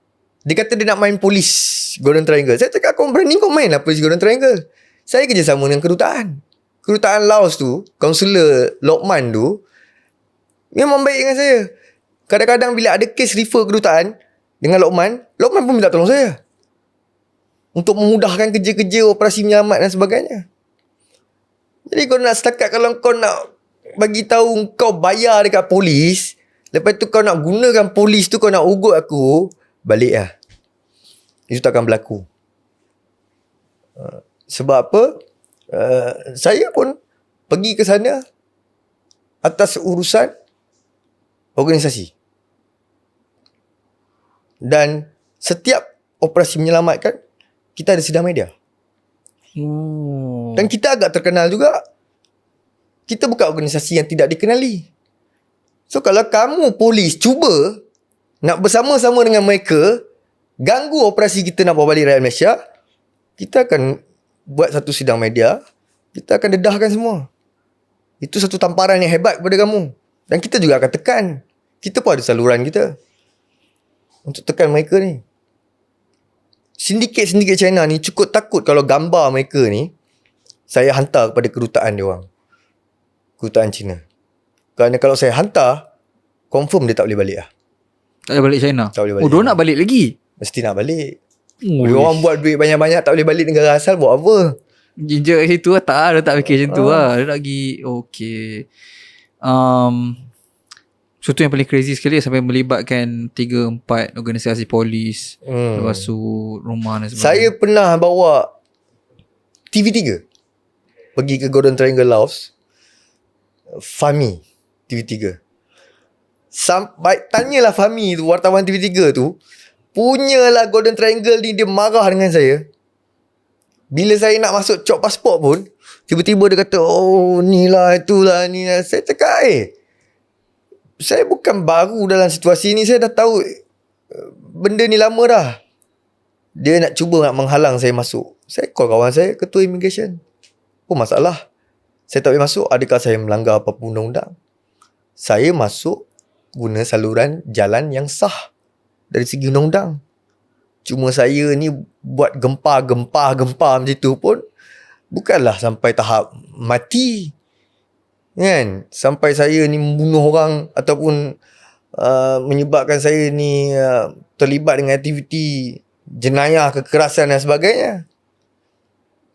Dia kata dia nak main polis Golden Triangle. Saya cakap, kau berani kau main lah polis Golden Triangle. Saya kerjasama dengan kedutaan. Kedutaan Laos tu, Kaunselor Lokman tu memang baik dengan saya. Kadang-kadang bila ada kes refer kedutaan dengan Lokman pun minta tolong saya untuk memudahkan kerja-kerja operasi menyelamat dan sebagainya. Jadi kau nak setakat, kalau kau nak bagi tahu kau bayar dekat polis, lepas tu kau nak gunakan polis tu, kau nak ugut aku, balik lah. Itu takkan berlaku. Sebab apa? Saya pun pergi ke sana atas urusan organisasi. Dan setiap operasi menyelamatkan, kita ada sidang media. Dan kita agak terkenal juga. Kita bukan organisasi yang tidak dikenali. So kalau kamu polis cuba nak bersama-sama dengan mereka ganggu operasi kita nak bawa balik rakyat Malaysia, kita akan buat satu sidang media. Kita akan dedahkan semua. Itu satu tamparan yang hebat kepada kamu. Dan kita juga akan tekan. Kita pun ada saluran kita untuk tekan mereka ni. Sindiket-sindiket China ni cukup takut kalau gambar mereka ni saya hantar kepada kedutaan dia orang. Kedutaan China. Kerana kalau saya hantar, confirm dia tak boleh balik lah. Tak boleh balik China? Tak boleh balik. Dia nak balik lagi? Mesti nak balik. Orang buat duit banyak-banyak tak boleh balik negara asal, buat apa? Ginger kat situ lah. Tak, dia tak fikir macam tu lah. Dia nak pergi, okay. So tu yang paling crazy sekali sampai melibatkan 3-4 organisasi polis, lepas tu rumah dan sebagainya. Saya pernah bawa TV3 pergi ke Golden Triangle Laos. Fahmi TV3. Sampai tanyalah Fahmi tu, wartawan TV3 tu, punyalah Golden Triangle ni dia marah dengan saya. Bila saya nak masuk cop pasport pun, tiba-tiba dia kata, oh ni lah, itulah, ni lah. Saya cakap, saya bukan baru dalam situasi ni. Saya dah tahu benda ni lama dah. Dia nak cuba nak menghalang saya masuk. Saya call kawan saya, ketua immigration. Apa masalah? Saya tak boleh masuk. Adakah saya melanggar apa-apa undang-undang? Saya masuk guna saluran jalan yang sah dari segi undang-undang. Cuma saya ni buat gempa macam tu pun bukanlah sampai tahap mati, kan? Sampai saya ni membunuh orang ataupun menyebabkan saya ni terlibat dengan aktiviti jenayah, kekerasan dan sebagainya.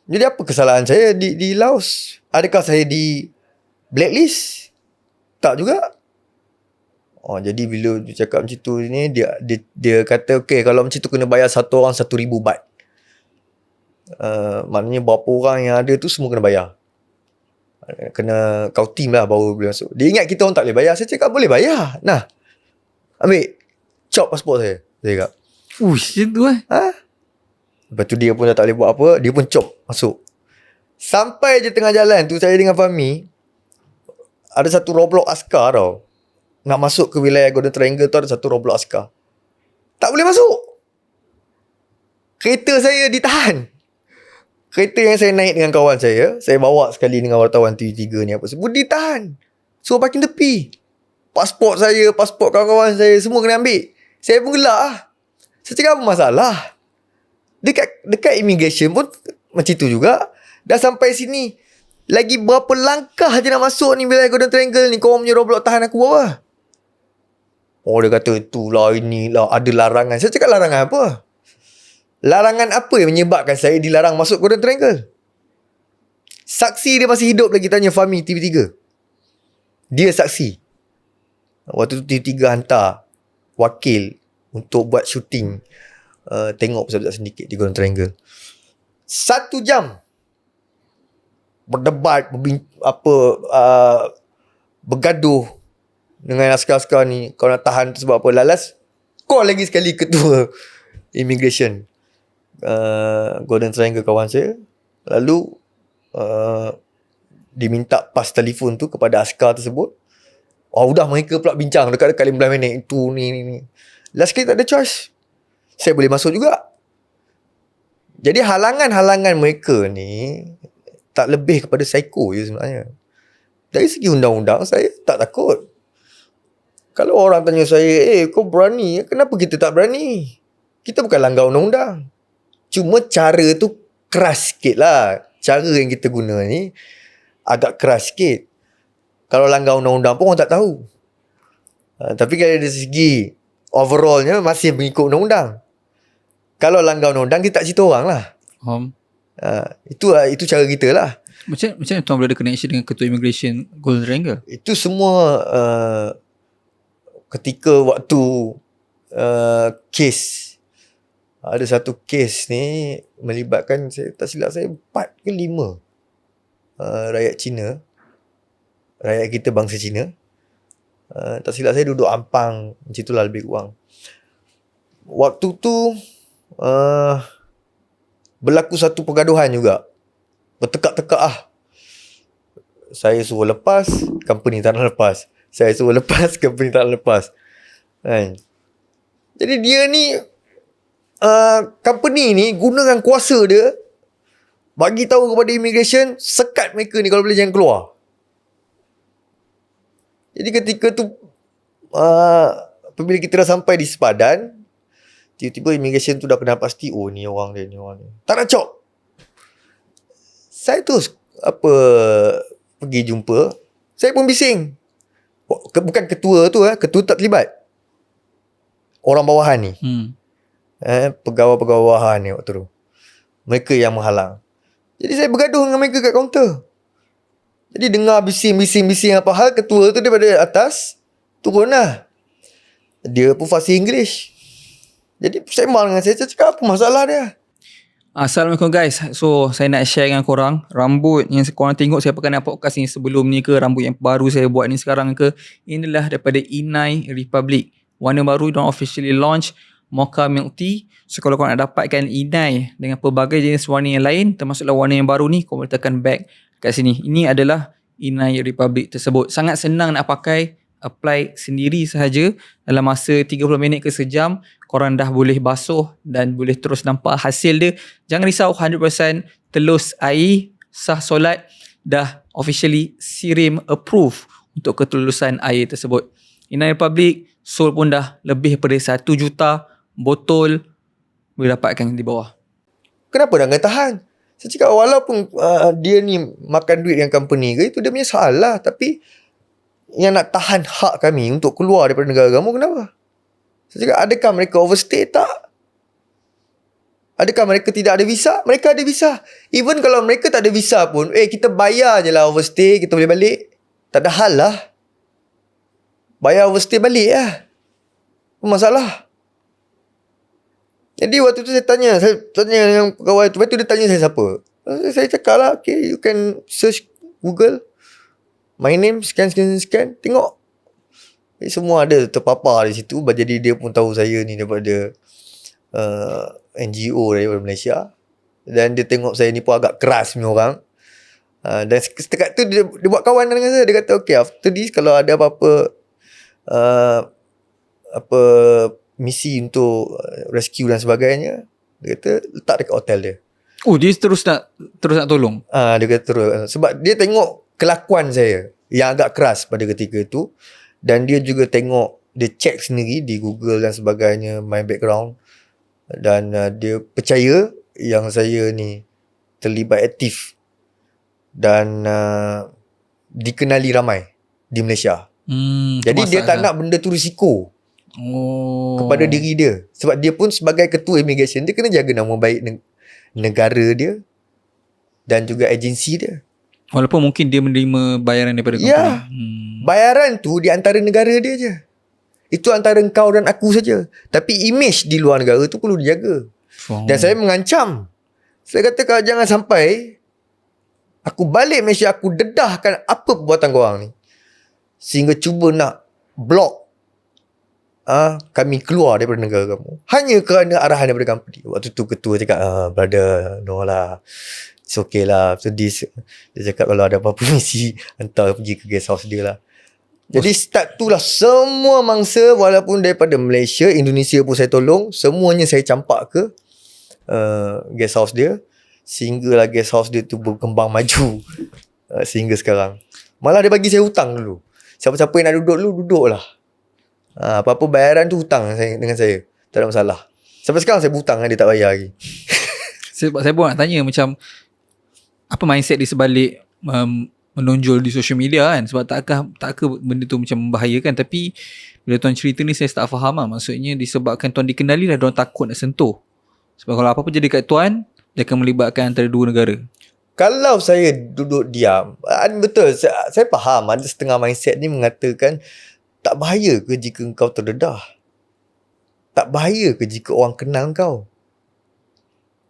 Jadi apa kesalahan saya di Laos? Adakah saya di blacklist? Tak juga. Jadi bila dia cakap macam tu ni, dia kata okay, kalau macam tu kena bayar satu orang 1,000 baht. Maknanya berapa orang yang ada tu semua kena bayar. Kena kau team lah baru boleh masuk. Dia ingat kita orang tak boleh bayar. Saya cakap boleh bayar. Nah, ambil, chop pasport saya. Saya cakap, Macam tu Lepas tu dia pun dah tak boleh buat apa, dia pun chop masuk. Sampai je tengah jalan tu, saya dengan Fahmi, ada satu roblok askar tau. Nak masuk ke wilayah Golden Triangle tu ada satu roblok askar. Tak boleh masuk. Kereta saya ditahan. Kereta yang saya naik dengan kawan saya bawa sekali dengan wartawan TV3 ni apa semua, ditahan. Suruh parking tepi. Pasport saya, pasport kawan-kawan saya, semua kena ambil. Saya pun gelak lah. Saya cakap apa masalah? Dekat immigration pun macam tu juga. Dah sampai sini, lagi berapa langkah je nak masuk ni wilayah Golden Triangle ni, korang punya roadblock tahan aku apa? Dia kata itulah, inilah, ada larangan. Saya cakap larangan apa? Larangan apa yang menyebabkan saya dilarang masuk Golden Triangle? Saksi dia masih hidup lagi, tanya Fahmi TV3. Dia saksi. Waktu tu TV3 hantar wakil untuk buat syuting, tengok pesawat sindiket di Golden Triangle. 1 jam berdebat, bergaduh dengan askar-askar ni. Kau nak tahan tu sebab apa? Lalas call lagi sekali ketua immigration Golden Triangle kawan saya. Lalu diminta pas telefon tu kepada askar tersebut. Udah mereka pula bincang dekat-dekat 15 minit. Itu ni. Last kali tak ada choice, saya boleh masuk juga. Jadi halangan-halangan mereka ni tak lebih kepada psycho je sebenarnya. Dari segi undang-undang saya tak takut. Kalau orang tanya saya, kau berani, kenapa kita tak berani? Kita bukan langgar undang-undang. Cuma cara tu keras sikit lah. Cara yang kita guna ni agak keras sikit. Kalau langgar undang-undang pun orang tak tahu. Tapi kalau dari segi overallnya masih mengikut undang-undang. Kalau langgar undang-undang, kita tak cerita orang lah. Itu cara kita lah. Macam mana tuan boleh ada connection dengan ketua immigration Golden Triangle? Itu semua ketika waktu kes. Ada satu kes ni melibatkan, saya tak silap saya 4 ke 5 rakyat Cina. Rakyat kita bangsa Cina. Tak silap saya duduk Ampang, macam itulah lebih kurang. Waktu tu berlaku satu pergaduhan juga. Bertekak-tekak lah. Saya suruh lepas, company tak nak lepas. Saya suruh lepas, company tak nak lepas. Jadi dia ni, company ni gunakan kuasa dia, bagi tahu kepada immigration, sekat mereka ni kalau boleh jangan keluar. Jadi ketika tu, apabila kita dah sampai di sepadan, tiba-tiba immigration tu dah kenal pasti, ni orang dia, ni orang dia. Tak nak cop. Saya terus pergi jumpa. Saya pun bising. Bukan ketua tu, ketua tak terlibat. Orang bawahan ni. Pegawai-pegawai bawahan ni waktu tu. Mereka yang menghalang. Jadi saya bergaduh dengan mereka kat kaunter. Jadi dengar bising apa hal, ketua tu daripada atas turun lah. Dia pun fasih English. Jadi sembang dengan saya cakap apa masalah dia. Assalamualaikum guys. So saya nak share dengan korang rambut yang korang tengok saya pakai podcast ni sebelum ni ke, rambut yang baru saya buat ni sekarang ke, inilah daripada Inai Republic. Warna baru diorang officially launch Mocha Milk Tea. So kalau korang nak dapatkan Inai dengan pelbagai jenis warna yang lain, termasuklah warna yang baru ni, korang boleh tekan back kat sini. Ini adalah Inai Republic tersebut. Sangat senang nak pakai, apply sendiri sahaja. Dalam masa 30 minit ke sejam, korang dah boleh basuh dan boleh terus nampak hasil dia. Jangan risau, 100% telus air, sah solat, dah officially SIRIM approve untuk ketulusan air tersebut. Inai Republic sold pun dah lebih daripada 1 juta botol, boleh dapatkan di bawah. Kenapa dah kena tahan? Saya cakap walaupun dia ni makan duit dengan company ke, itu dia punya salah. Tapi yang nak tahan hak kami untuk keluar daripada negara kamu, kenapa? Saya cakap, adakah mereka overstay? Tak. Adakah mereka tidak ada visa? Mereka ada visa. Even kalau mereka tak ada visa pun, kita bayar je lah overstay, kita boleh balik. Tak ada hal lah. bayar overstay balik lah. Apa masalah? Jadi waktu tu saya tanya dengan pegawai tu. Lepas tu dia tanya saya siapa. Saya cakap lah, okay, you can search Google, my name, scan. Tengok. Semua ada terpapar di situ. Jadi dia pun tahu saya ni daripada NGO daripada Malaysia. Dan dia tengok saya ni pun agak keras punya orang. Dan setakat tu dia buat kawan dengan saya. Dia kata, okay, after this kalau ada apa-apa misi untuk rescue dan sebagainya, dia kata letak dekat hotel dia. Oh, dia terus nak tolong. Dia kata terus, sebab dia tengok kelakuan saya yang agak keras pada ketika itu, dan dia juga tengok, dia check sendiri di Google dan sebagainya, my background, dan dia percaya yang saya ni terlibat aktif dan dikenali ramai di Malaysia. Jadi dia tak nak benda tu risiko kepada diri dia. Sebab dia pun sebagai ketua immigration, dia kena jaga nama baik negara dia dan juga agensi dia. Walaupun mungkin dia menerima bayaran daripada company. Ya, bayaran tu di antara negara dia je. Itu antara kau dan aku saja. Tapi image di luar negara tu perlu dijaga. Dan saya mengancam. Saya kata, kalau jangan sampai aku balik Malaysia, aku dedahkan apa perbuatan korang ni, sehingga cuba nak block kami keluar daripada negara kamu hanya kerana arahan daripada company. Waktu tu ketua cakap, brother, no lah, it's okay lah. So this, dia cakap kalau ada apa-apa misi, hantar pergi ke guest house dia lah. Jadi start tu lah semua mangsa, walaupun daripada Malaysia, Indonesia pun saya tolong, semuanya saya campak ke guest house dia, sehinggalah guest house dia tu berkembang maju sehingga sekarang. Malah dia bagi saya hutang dulu. Siapa-siapa yang nak duduk dulu, duduk lah. Apa-apa bayaran tu hutang dengan saya. Tak ada masalah. Sampai sekarang saya berhutang, dia tak bayar lagi. Sebab saya pun nak tanya macam apa mindset di sebalik menonjol di social media kan. Sebab takkah benda tu macam membahayakan. Tapi bila tuan cerita ni saya tak faham lah. Maksudnya disebabkan tuan dikenali lah, diorang takut nak sentuh. Sebab kalau apa-apa jadi kat tuan, dia akan melibatkan antara dua negara. Kalau saya duduk diam, betul, saya faham ada setengah mindset ni mengatakan, tak bahaya ke jika engkau terdedah? Tak bahaya ke jika orang kenal kau?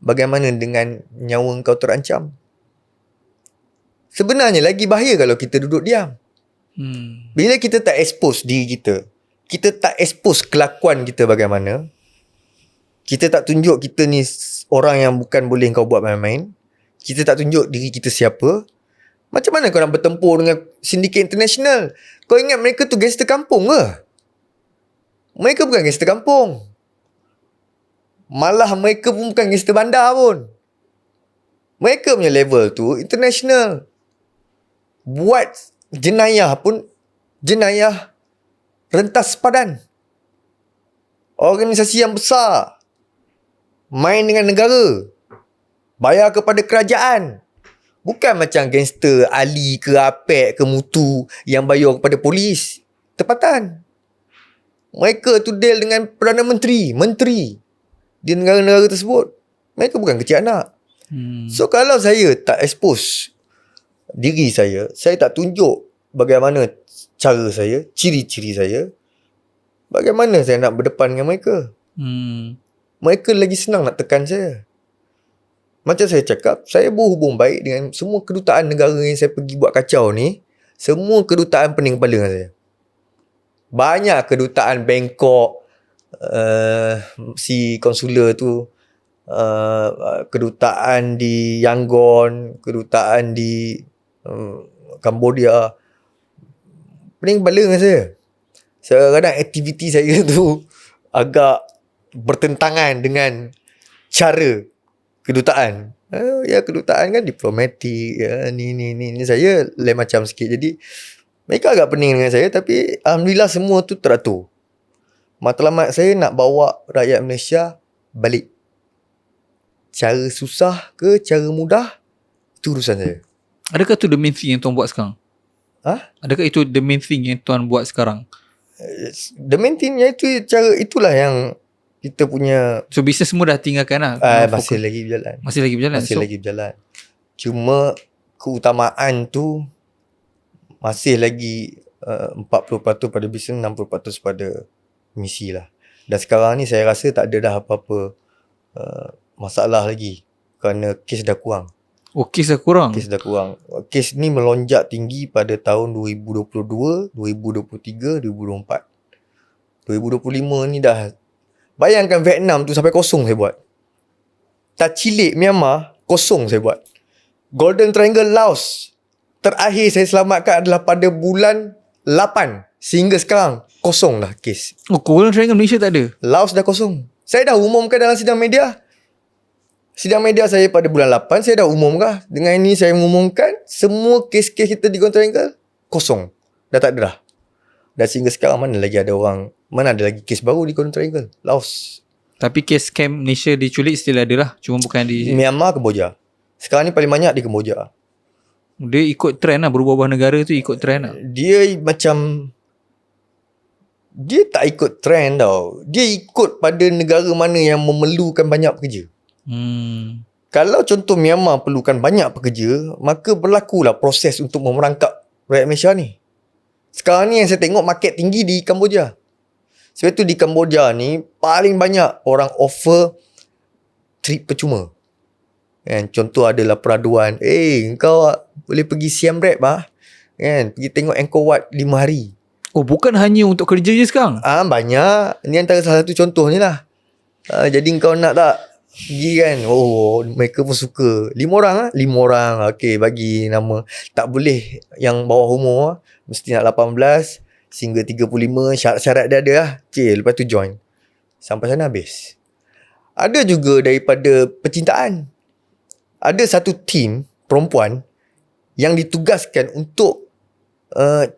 Bagaimana dengan nyawa engkau terancam? Sebenarnya lagi bahaya kalau kita duduk diam. Bila kita tak expose diri kita, kita tak expose kelakuan kita bagaimana, kita tak tunjuk kita ni orang yang bukan boleh kau buat main-main, kita tak tunjuk diri kita siapa, macam mana kau nak bertempur dengan sindiket international? Kau ingat mereka tu gangster kampung ke? Mereka bukan gangster kampung. Malah mereka pun bukan gangster bandar pun. Mereka punya level tu international. Buat jenayah pun jenayah rentas sepadan. Organisasi yang besar. Main dengan negara. Bayar kepada kerajaan. Bukan macam gangster Ali ke Apek ke Mutu yang bayar kepada polis. Tempatan. Mereka tu deal dengan Perdana Menteri di negara-negara tersebut. Mereka bukan kecil anak. So kalau saya tak expose diri saya tak tunjuk bagaimana cara saya, ciri-ciri saya, bagaimana saya nak berdepan dengan mereka? Mereka lagi senang nak tekan saya. Macam saya cakap, saya berhubung baik dengan semua kedutaan negara yang saya pergi buat kacau ni. Semua kedutaan pening kepala dengan saya. Banyak kedutaan Bangkok, si konsular tu, kedutaan di Yangon, kedutaan di Cambodia. Pening kepala dengan saya. Kadang-kadang aktiviti saya tu agak bertentangan dengan cara kedutaan. Ya, kedutaan kan diplomatik, ya, ni saya lain macam sikit. Jadi mereka agak pening dengan saya, tapi alhamdulillah semua tu teratur. Matlamat saya nak bawa rakyat Malaysia balik. Cara susah ke cara mudah, itu urusan saya. Adakah tu the main thing yang tuan buat sekarang? Adakah itu the main thing yang tuan buat sekarang? The main thing itu cara itulah yang kita punya. So bisnes semua dah tinggalkan lah? Masih lagi berjalan. Masih lagi berjalan. Cuma keutamaan tu masih lagi 40% pada bisnes, 60% pada misi lah. Dan sekarang ni saya rasa tak ada dah apa-apa masalah lagi kerana kes dah kurang. Kes dah kurang? Kes dah kurang. Kes ni melonjak tinggi pada tahun 2022, 2023, 2024. 2025 ni dah, bayangkan Vietnam tu sampai kosong saya buat. Tak cilik Myanmar, kosong saya buat. Golden Triangle Laos, terakhir saya selamatkan adalah pada bulan 8. Sehingga sekarang, kosong dah kes. Golden Triangle Malaysia tak ada? Laos dah kosong. Saya dah umumkan dalam sidang media. Sidang media saya pada bulan 8, saya dah umumkan. Dengan ini saya mengumumkan, semua kes-kes kita di Golden Triangle, kosong. Dah tak ada dah. Dan sehingga sekarang mana ada lagi kes baru di Golden Triangle, Laos. Tapi kes scam Malaysia diculik still ada lah. Cuma bukan di Myanmar, Kemboja. Sekarang ni paling banyak di Kemboja. Dia ikut trend lah. Berubah-ubah negara tu ikut trend lah. Dia tak ikut trend tau. Dia ikut pada negara mana yang memerlukan banyak pekerja. Kalau contoh Myanmar perlukan banyak pekerja, maka berlakulah proses untuk memerangkap rakyat Malaysia ni. Sekarang ni yang saya tengok market tinggi di Kemboja. Sebab tu di Kemboja ni paling banyak orang offer trip percuma. Kan? Contoh adalah peraduan. Kau boleh pergi Siem Reap kan? Pergi tengok Angkor Wat 5 hari. Bukan hanya untuk kerja je sekarang? Banyak. Ni antara salah satu contohnya lah. Jadi kau nak tak pergi kan? Mereka pun suka. 5 orang 5 orang. Okay, bagi nama. Tak boleh yang bawah umur. Mesti nak 18 sehingga 35. Syarat-syarat dia ada lah. Lepas tu join. Sampai sana habis. Ada juga daripada percintaan. Ada satu tim perempuan yang ditugaskan untuk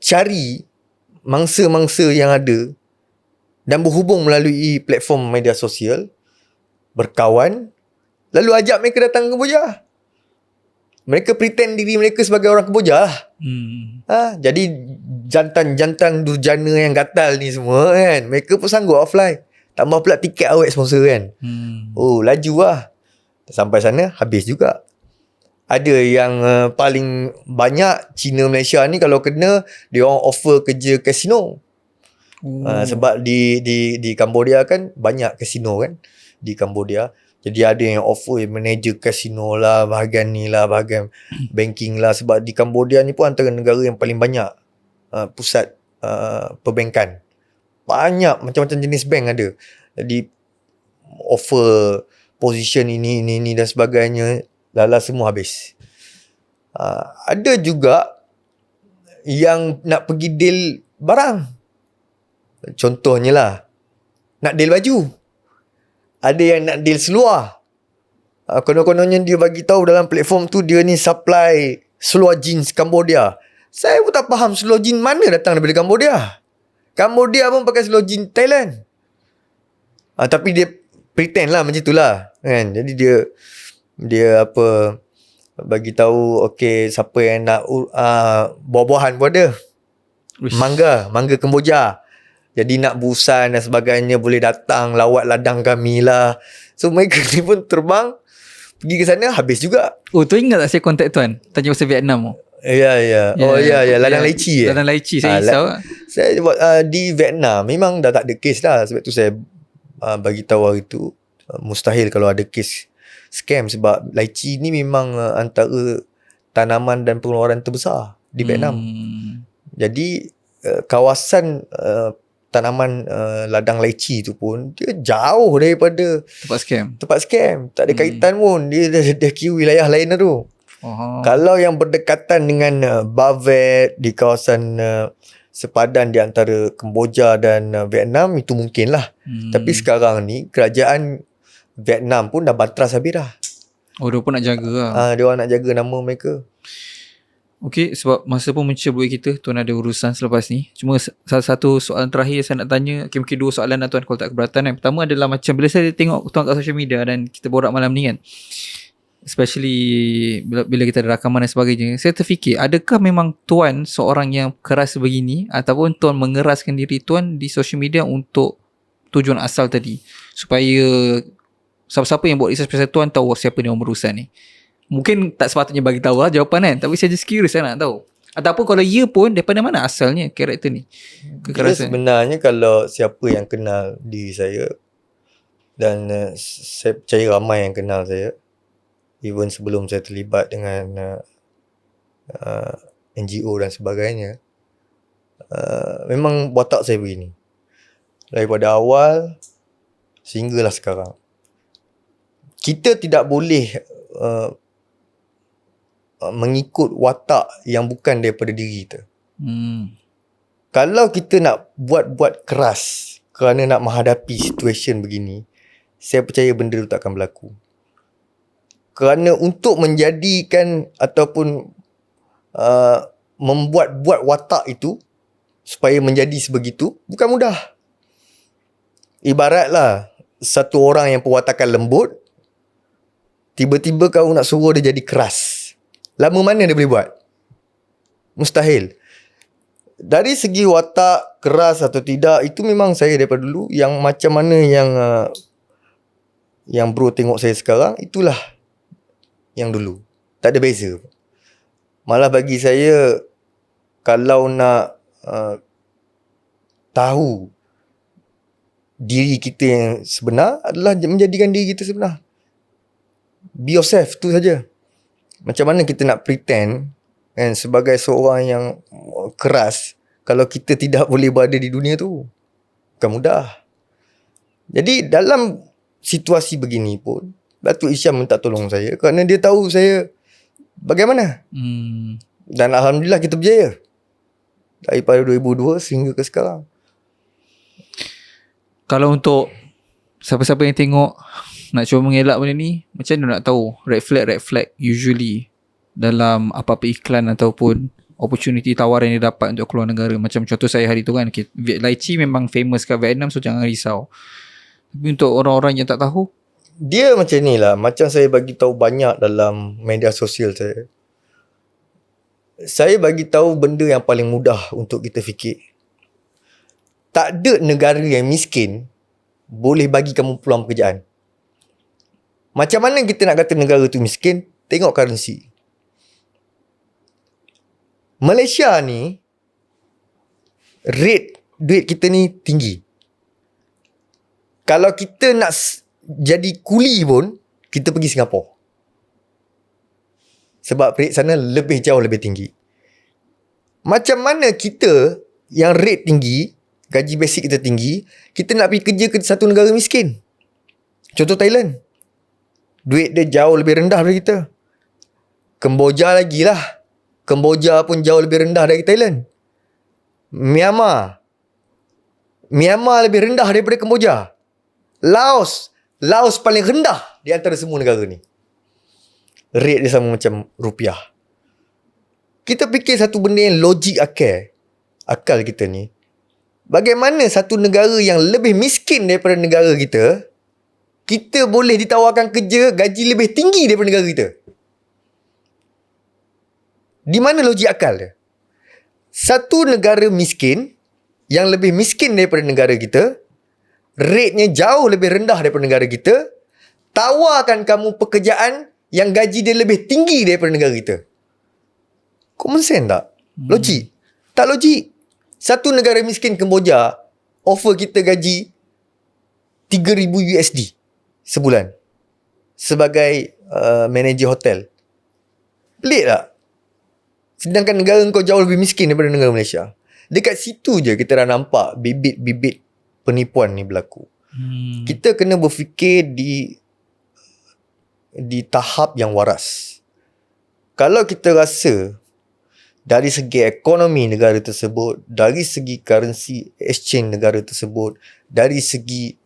cari mangsa-mangsa yang ada dan berhubung melalui platform media sosial, berkawan, lalu ajak mereka datang ke Kemboja. Mereka pretend diri mereka sebagai orang Kemboja lah. Jadi jantan-jantan durjana yang gatal ni semua kan, mereka pun sanggup offline. Tambah pula tiket awet sponsor kan. Laju lah. Sampai sana habis juga. Ada yang paling banyak Cina Malaysia ni kalau kena, dia orang offer kerja kasino. Sebab di Cambodia kan banyak kasino kan di Cambodia. Jadi ada yang offer manager kasino lah, bahagian ni lah, bahagian banking lah. Sebab di Cambodia ni pun antara negara yang paling banyak pusat perbankan. Banyak macam-macam jenis bank ada. Jadi offer position ini dan sebagainya, lala semua habis. Ada juga yang nak pergi deal barang. Contohnya lah, nak deal baju. Ada yang nak deal seluar. Konon-kononnya dia bagi tahu dalam platform tu, dia ni supply seluar jeans Cambodia. Saya pun tak faham seluar jeans mana datang daripada Cambodia. Cambodia pun pakai seluar jeans Thailand. Tapi dia pretend lah macam itulah kan. Jadi dia bagi tahu okey, siapa yang nak buah-buahan pun ada. Mangga Kemboja. Jadi nak busan dan sebagainya boleh datang lawat ladang kami lah. So mereka ni pun terbang pergi ke sana, habis juga. Tu ingat tak saya kontak tuan tanya pasal Vietnam? Ya. Ladang Lychee. Ladang Lychee saya risau. Saya buat di Vietnam memang dah tak ada kes lah. Sebab tu saya bagi tahu hari tu mustahil kalau ada kes scam, sebab lychee ni memang antara tanaman dan pengeluaran terbesar di Vietnam. Jadi kawasan tanaman ladang lychee tu pun dia jauh daripada tempat scam. Tak ada kaitan pun. Dia dah kira wilayah lain tu. Kalau yang berdekatan dengan Bavet di kawasan sepadan di antara Kemboja dan Vietnam, itu mungkin lah. Tapi sekarang ni kerajaan Vietnam pun dah bantras habis dah. Dia pun nak jaga lah. Dia orang nak jaga nama mereka. Okey, sebab masa pun menceburi kita, tuan ada urusan selepas ni. Cuma salah satu soalan terakhir saya nak tanya, mungkin 2 soalan lah tuan kalau tak keberatan. Yang pertama adalah macam bila saya tengok tuan kat social media dan kita borak malam ni kan, especially bila kita ada rakaman dan sebagainya, saya terfikir, adakah memang tuan seorang yang keras begini, ataupun tuan mengeraskan diri tuan di social media untuk tujuan asal tadi, supaya siapa-siapa yang buat research pasal tuan tahu siapa ni orang berurusan ni. Mungkin tak sepatutnya bagi tahu lah jawapan kan, tapi saya just curious, saya nak tahu. Ataupun kalau ya pun, daripada mana asalnya karakter ni? Dia Kekerasan. sebenarnya kalau siapa yang kenal diri saya, dan saya percaya ramai yang kenal saya, even sebelum saya terlibat dengan NGO dan sebagainya, memang watak saya begini daripada awal sehinggalah sekarang. Kita tidak boleh mengikut watak yang bukan daripada diri kita. Kalau kita nak buat keras kerana nak menghadapi situasi begini, saya percaya benda itu tak akan berlaku. Kerana untuk menjadikan ataupun membuat watak itu supaya menjadi sebegitu bukan mudah. Ibaratlah satu orang yang perwatakan lembut, tiba-tiba kau nak suruh dia jadi keras. Lama mana dia boleh buat? Mustahil. Dari segi watak keras atau tidak, itu memang saya daripada dulu. Yang macam mana yang bro tengok saya sekarang, itulah yang dulu. Tak ada beza. Malah bagi saya, kalau nak tahu diri kita yang sebenar adalah menjadikan diri kita sebenar. Be yourself, tu saja. Macam mana kita nak pretend kan, sebagai seorang yang keras kalau kita tidak boleh berada di dunia tu? Bukan mudah. Jadi dalam situasi begini pun, Datuk Hisham minta tolong saya kerana dia tahu saya bagaimana. Dan Alhamdulillah kita berjaya. Daripada 2002 sehingga ke sekarang. Kalau untuk siapa-siapa yang tengok nak cuba mengelak benda ni, macam mana nak tahu red flag usually dalam apa-apa iklan ataupun opportunity tawaran yang dia dapat untuk keluar negara? Macam contoh saya hari tu kan, lychee memang famous kat Vietnam, so jangan risau. Tapi untuk orang-orang yang tak tahu, dia macam ni lah. Macam saya bagi tahu banyak dalam media sosial saya. Saya bagi tahu benda yang paling mudah untuk kita fikir. Tak ada negara yang miskin boleh bagi kamu peluang pekerjaan. Macam mana kita nak kata negara tu miskin? Tengok currency. Malaysia ni, rate duit kita ni tinggi. Kalau kita nak jadi kuli pun, kita pergi Singapura. Sebab rate sana jauh lebih tinggi. Macam mana kita yang rate tinggi, gaji basic kita tinggi, kita nak pergi kerja ke satu negara miskin? Contoh Thailand. Duit dia jauh lebih rendah dari kita. Kemboja lagi lah. Kemboja pun jauh lebih rendah dari Thailand. Myanmar lebih rendah daripada Kemboja. Laos paling rendah di antara semua negara ni. Rate dia sama macam rupiah. Kita fikir satu benda yang logik akal kita ni. Bagaimana satu negara yang lebih miskin daripada negara kita, kita boleh ditawarkan kerja gaji lebih tinggi daripada negara kita? Di mana logik akal dia? Satu negara miskin yang lebih miskin daripada negara kita, rate-nya jauh lebih rendah daripada negara kita, tawarkan kamu pekerjaan yang gaji dia lebih tinggi daripada negara kita. Common sense tak? Logik? Tak logik. Satu negara miskin Kemboja offer kita gaji $3,000 sebulan sebagai manager hotel. Pelik tak? Sedangkan negara kau jauh lebih miskin daripada negara Malaysia. Dekat situ je kita dah nampak bibit-bibit penipuan ni berlaku. Kita kena berfikir di tahap yang waras. Kalau kita rasa dari segi ekonomi negara tersebut, dari segi currency exchange negara tersebut, dari segi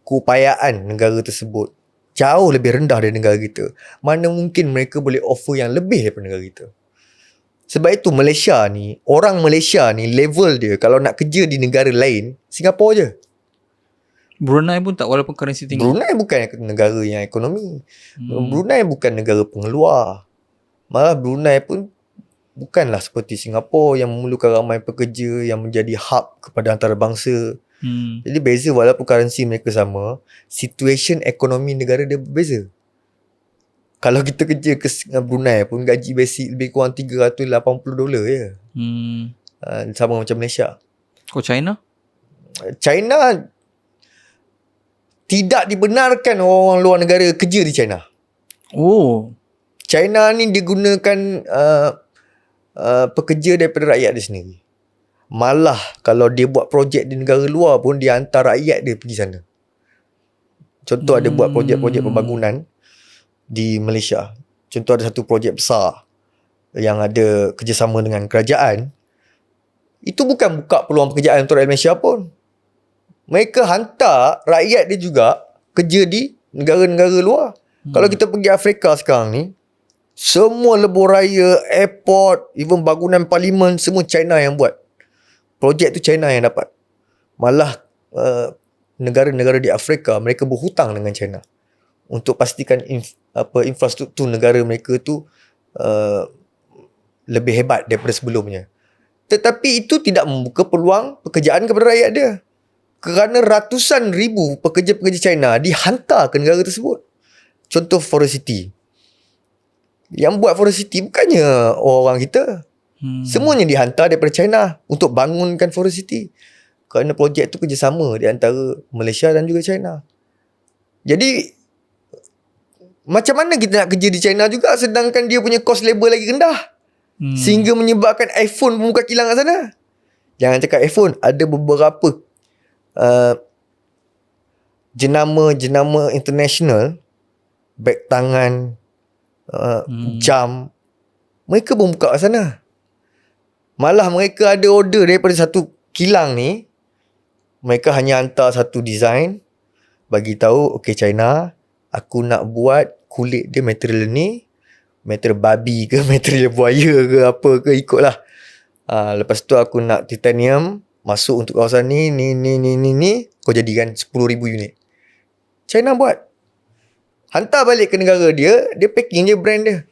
keupayaan negara tersebut jauh lebih rendah dari negara kita, mana mungkin mereka boleh offer yang lebih daripada negara kita? Sebab itu Malaysia ni, orang Malaysia ni level dia kalau nak kerja di negara lain, Singapura je. Brunei pun tak, walaupun currency tinggi. Brunei bukan negara yang ekonomi. Brunei bukan negara pengeluar. Malah Brunei pun bukanlah seperti Singapura yang memerlukan ramai pekerja, yang menjadi hub kepada antarabangsa. Jadi beza, walaupun currency mereka sama, situation ekonomi negara dia berbeza. Kalau kita kerja ke Brunei pun gaji basic lebih kurang $380 je. Sama macam Malaysia. China? China tidak dibenarkan orang luar negara kerja di China. China ni digunakan pekerja daripada rakyat dia sendiri. Malah kalau dia buat projek di negara luar pun dia hantar rakyat dia pergi sana. Contoh ada buat projek-projek pembangunan di Malaysia. Contoh ada satu projek besar yang ada kerjasama dengan kerajaan. Itu bukan buka peluang pekerjaan untuk rakyat Malaysia pun. Mereka hantar rakyat dia juga kerja di negara-negara luar. Kalau kita pergi Afrika sekarang ni, semua lebuh raya, airport, even bangunan parlimen, semua China yang buat. Projek tu China yang dapat. Malah negara-negara di Afrika, mereka berhutang dengan China untuk pastikan infrastruktur negara mereka tu lebih hebat daripada sebelumnya. Tetapi itu tidak membuka peluang pekerjaan kepada rakyat dia. Kerana ratusan ribu pekerja-pekerja China dihantar ke negara tersebut. Contoh Forest City. Yang buat Forest City bukannya orang kita. Semuanya dihantar daripada China untuk bangunkan Forest City. Kerana projek tu kerjasama di antara Malaysia dan juga China. Jadi macam mana kita nak kerja di China juga sedangkan dia punya cost labor lagi rendah. Sehingga menyebabkan iPhone pun buka kilang kat sana. Jangan cakap iPhone, ada beberapa jenama-jenama international, beg tangan, jam, mereka pun buka kat sana. Malah mereka ada order daripada satu kilang ni, mereka hanya hantar satu design, bagi tahu, okay China, aku nak buat kulit dia material ni, material babi ke, material buaya ke, apa ke, ikutlah. Lepas tu aku nak titanium masuk untuk kawasan ni, kau jadikan 10,000 unit. China buat. Hantar balik ke negara dia, dia packing je brand dia.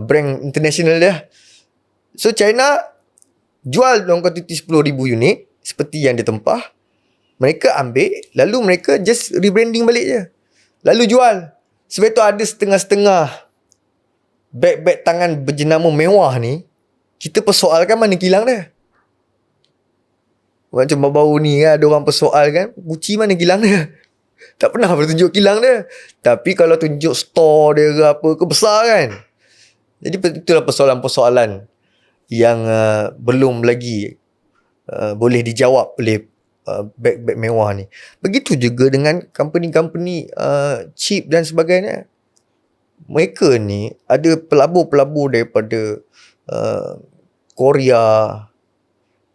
Brand international dia. So China jual dalam kuantiti 10,000 unit seperti yang dia tempah. Mereka ambil, lalu mereka just rebranding balik je. Lalu jual. Sebab tu ada setengah-setengah beg-beg tangan berjenama mewah ni, kita persoalkan mana kilang dia. Macam baru-baru ni kan, ada orang persoalkan Gucci mana kilang dia. Tak pernah tunjuk kilang dia. Tapi kalau tunjuk store dia ke apa ke, besar kan. Jadi itulah persoalan-persoalan yang belum lagi boleh dijawab oleh beg-beg mewah ni. Begitu juga dengan company-company chip dan sebagainya. Mereka ni ada pelabur-pelabur daripada Korea,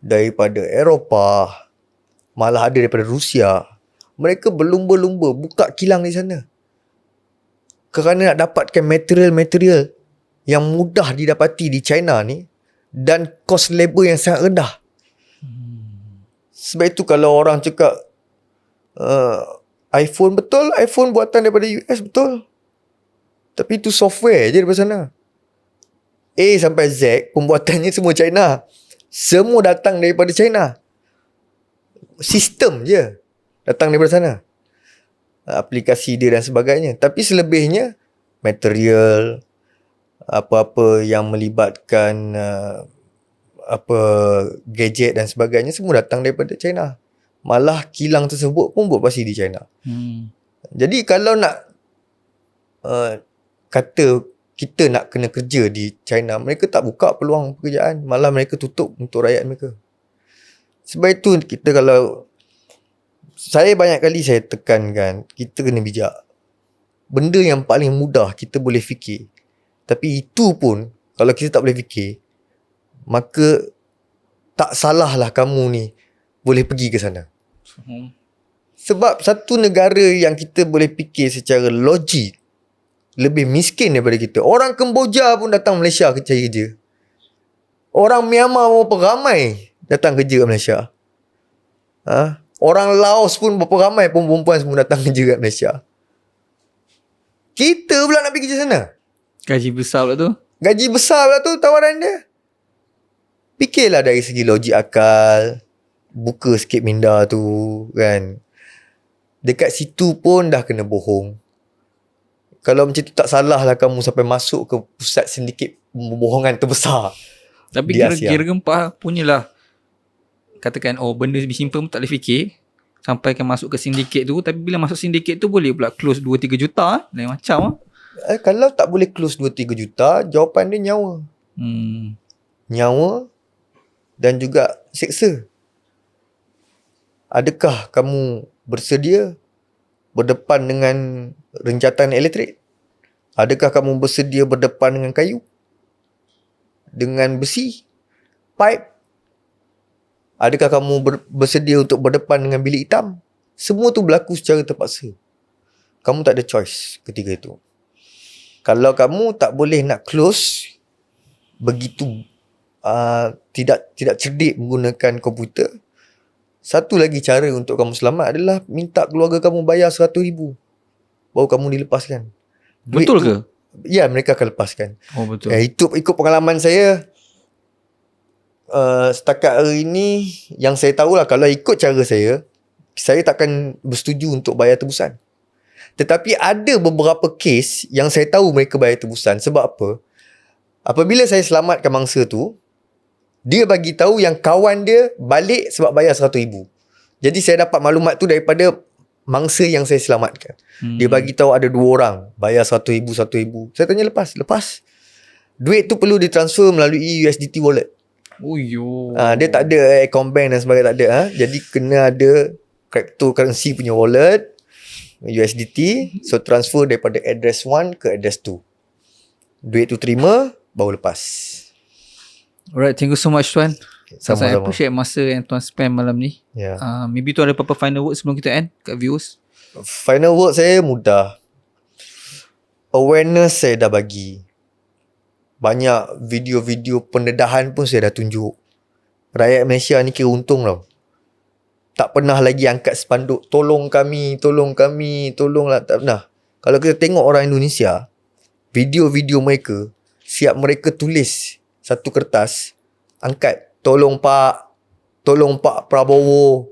daripada Eropah, malah ada daripada Rusia. Mereka berlumba-lumba buka kilang di sana kerana nak dapatkan material-material yang mudah didapati di China ni dan cost labor yang sangat rendah. Sebab itu kalau orang cakap iPhone, betul, iPhone buatan daripada US, betul. Tapi itu software je daripada sana. A sampai Z pembuatannya semua China. Semua datang daripada China. Sistem je datang daripada sana. Aplikasi dia dan sebagainya. Tapi selebihnya material, apa-apa yang melibatkan gadget dan sebagainya, semua datang daripada China. Malah kilang tersebut pun buat pasti di China. Jadi kalau nak kata kita nak kena kerja di China, mereka tak buka peluang pekerjaan, malah mereka tutup untuk rakyat mereka. Sebab itu kita banyak kali saya tekankan, kita kena bijak. Benda yang paling mudah kita boleh fikir, tapi itu pun kalau kita tak boleh fikir, maka tak salahlah kamu ni boleh pergi ke sana. Sebab satu negara yang kita boleh fikir secara logik lebih miskin daripada kita. Orang Kemboja pun datang Malaysia cari kerja. Orang Myanmar berapa ramai datang kerja kat Malaysia. Orang Laos pun berapa ramai perempuan semua datang kerja kat Malaysia. Kita pula nak pergi kerja sana. Gaji besar pula tu. Gaji besar pula tu tawaran dia. Fikirlah dari segi logik akal. Buka sikit minda tu kan. Dekat situ pun dah kena bohong. Kalau macam tu tak salah lah kamu sampai masuk ke pusat sindiket pembohongan terbesar Tapi di Asia. kira gempah punyalah, katakan benda lebih simple pun tak boleh fikir sampai kan masuk ke sindiket tu. Tapi bila masuk sindiket tu boleh pula close 2-3 juta lain macam Kalau tak boleh close 2-3 juta, jawapan dia nyawa. Nyawa dan juga seksa. Adakah kamu bersedia berdepan dengan renjatan elektrik? Adakah kamu bersedia berdepan dengan kayu? Dengan besi? Pipe? Adakah kamu bersedia untuk berdepan dengan bilik hitam? Semua tu berlaku secara terpaksa. Kamu tak ada choice ketika itu. Kalau kamu tak boleh nak close begitu tidak cerdik menggunakan komputer, satu lagi cara untuk kamu selamat adalah minta keluarga kamu bayar 100,000 baru kamu dilepaskan. Betul ke? Ya, mereka akan lepaskan. Betul. Itu ikut pengalaman saya. Setakat hari ini yang saya tahulah, kalau ikut cara saya takkan bersetuju untuk bayar tebusan. Tetapi ada beberapa kes yang saya tahu mereka bayar tebusan. Sebab apa? Apabila saya selamatkan mangsa tu, dia bagi tahu yang kawan dia balik sebab bayar 100,000. Jadi saya dapat maklumat tu daripada mangsa yang saya selamatkan. Dia bagi tahu ada 2 orang bayar 100,000. Saya tanya lepas. Duit tu perlu ditransfer melalui USDT wallet. Dia tak ada account bank dan sebagainya, tak ada. Jadi kena ada cryptocurrency punya wallet, USDT. So transfer daripada address 1 ke address 2. Duit tu terima, baru lepas. Alright, thank you so much Tuan. Sama-sama. Saya appreciate masa yang Tuan spend malam ni. Maybe Tuan ada apa-apa final word sebelum kita end kat viewers? Final word saya mudah. Awareness saya dah bagi. Banyak video-video pendedahan pun saya dah tunjuk. Rakyat Malaysia ni kira untung tau. Tak pernah lagi angkat spanduk tolong kami, tolonglah, tak pernah. Kalau kita tengok orang Indonesia, video-video mereka, siap mereka tulis satu kertas, angkat tolong Pak Prabowo,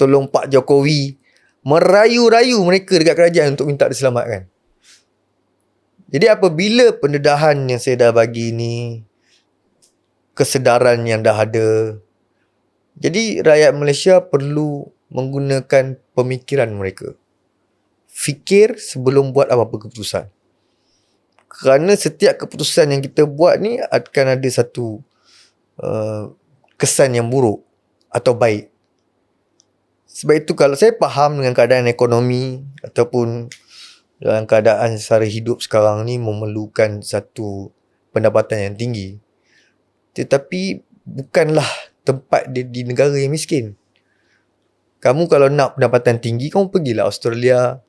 tolong Pak Jokowi, merayu-rayu mereka dekat kerajaan untuk minta diselamatkan. Jadi apabila pendedahan yang saya dah bagi ni, kesedaran yang dah ada, jadi rakyat Malaysia perlu menggunakan pemikiran mereka. Fikir sebelum buat apa-apa keputusan. Kerana setiap keputusan yang kita buat ni akan ada satu kesan yang buruk atau baik. Sebab itu kalau saya faham dengan keadaan ekonomi ataupun dalam keadaan sara hidup sekarang ni memerlukan satu pendapatan yang tinggi. Tetapi bukanlah tempat dia di negara yang miskin. Kamu kalau nak pendapatan tinggi, kamu pergilah Australia,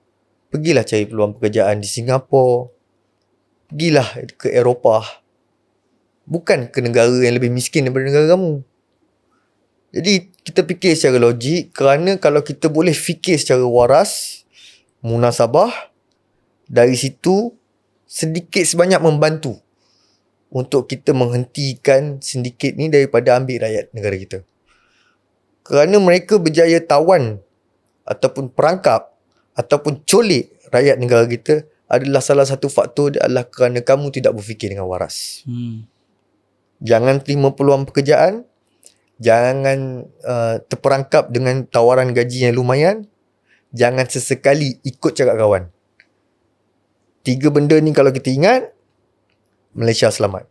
pergilah cari peluang pekerjaan di Singapura, pergilah ke Eropah. Bukan ke negara yang lebih miskin daripada negara kamu. Jadi kita fikir secara logik, kerana kalau kita boleh fikir secara waras, munasabah, dari situ sedikit sebanyak membantu untuk kita menghentikan sindiket ni daripada ambil rakyat negara kita. Kerana mereka berjaya tawan ataupun perangkap ataupun colik rakyat negara kita adalah salah satu faktor adalah kerana kamu tidak berfikir dengan waras. Jangan terima peluang pekerjaan, jangan terperangkap dengan tawaran gaji yang lumayan, jangan sesekali ikut cakap kawan. 3 benda ni kalau kita ingat, Malaysia selamat.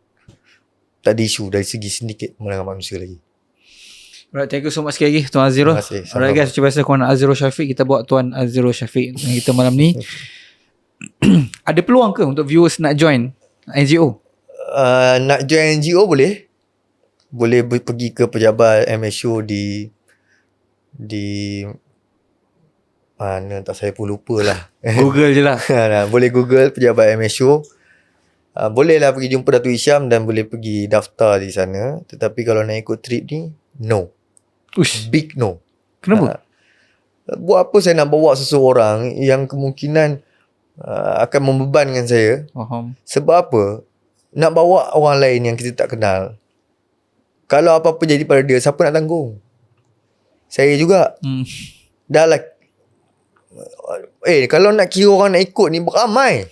Tak ada isu dari segi sindiket pemerangan manusia lagi. Alright, thank you so much sekali lagi Tuan Azirul. Terima kasih. Alright guys, macam biasa Tuan Azirul Syafiq, kita bawa Tuan Azirul Syafiq dengan kita malam ni. Ada peluang ke untuk viewers nak join NGO? Nak join NGO boleh. Boleh pergi ke pejabat MSO di mana tak, saya pun lupa lah. Google je lah. Boleh Google pejabat MSO. Bolehlah pergi jumpa Datuk Hisham dan boleh pergi daftar di sana. Tetapi kalau nak ikut trip ni, no. Ush. Big no. Kenapa? Buat apa saya nak bawa seseorang yang kemungkinan akan membebankan saya? Faham. Sebab apa? Nak bawa orang lain yang kita tak kenal. Kalau apa-apa jadi pada dia, siapa nak tanggung? Saya juga. Dah lah Kalau nak kira orang nak ikut ni beramai.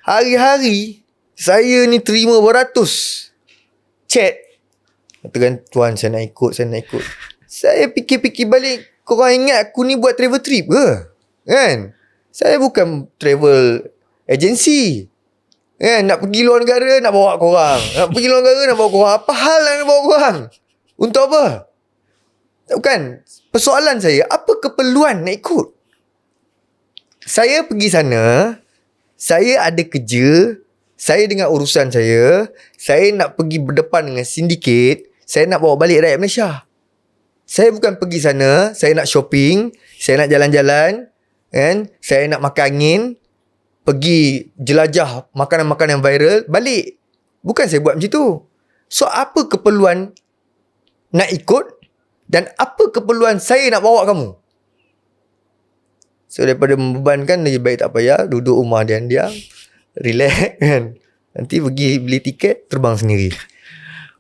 Hari-hari saya ni terima beratus chat. Katakan, tuan saya nak ikut. Saya fikir-fikir balik, korang ingat aku ni buat travel trip ke? Kan? Saya bukan travel agency. Kan? Nak pergi luar negara, nak bawa korang. Apa hal nak bawa korang? Untuk apa? Bukan. Persoalan saya, apa keperluan nak ikut? Saya pergi sana, saya ada kerja, saya dengan urusan saya nak pergi berdepan dengan sindiket, saya nak bawa balik rakyat Malaysia. Saya bukan pergi sana, saya nak shopping, saya nak jalan-jalan, kan? Saya nak makan angin, pergi jelajah makanan-makanan yang viral, balik. Bukan saya buat macam tu. So, apa keperluan nak ikut dan apa keperluan saya nak bawa kamu? So, daripada membebankan, lebih baik tak payah, duduk rumah diam-diam, relax kan. Nanti pergi beli tiket, terbang sendiri.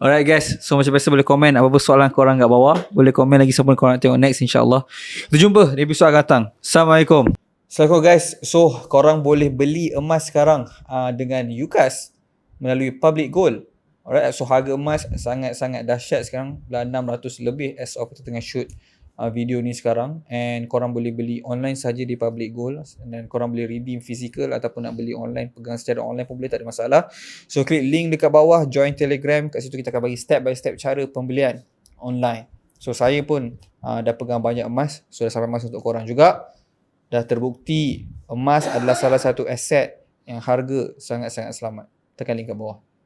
Alright guys, so macam biasa boleh komen apa-apa soalan korang kat bawah. Boleh komen lagi siapa korang nak tengok next, insyaAllah. Kita jumpa di episod akan datang. Assalamualaikum. Assalamualaikum guys. So korang boleh beli emas sekarang dengan UCAS melalui Public Gold. Alright, so harga emas sangat-sangat dahsyat sekarang. Dah 600 lebih as of kita tengah shoot video ni sekarang. And korang boleh beli online saja di Public Gold. Dan korang boleh redeem physical ataupun nak beli online, pegang secara online pun boleh, tak ada masalah. So klik link dekat bawah, join Telegram. Kat situ kita akan bagi step by step cara pembelian online. So saya pun dah pegang banyak emas. So dah sampai masa untuk korang juga. Dah terbukti emas adalah salah satu aset yang harga sangat-sangat selamat. Tekan link kat bawah.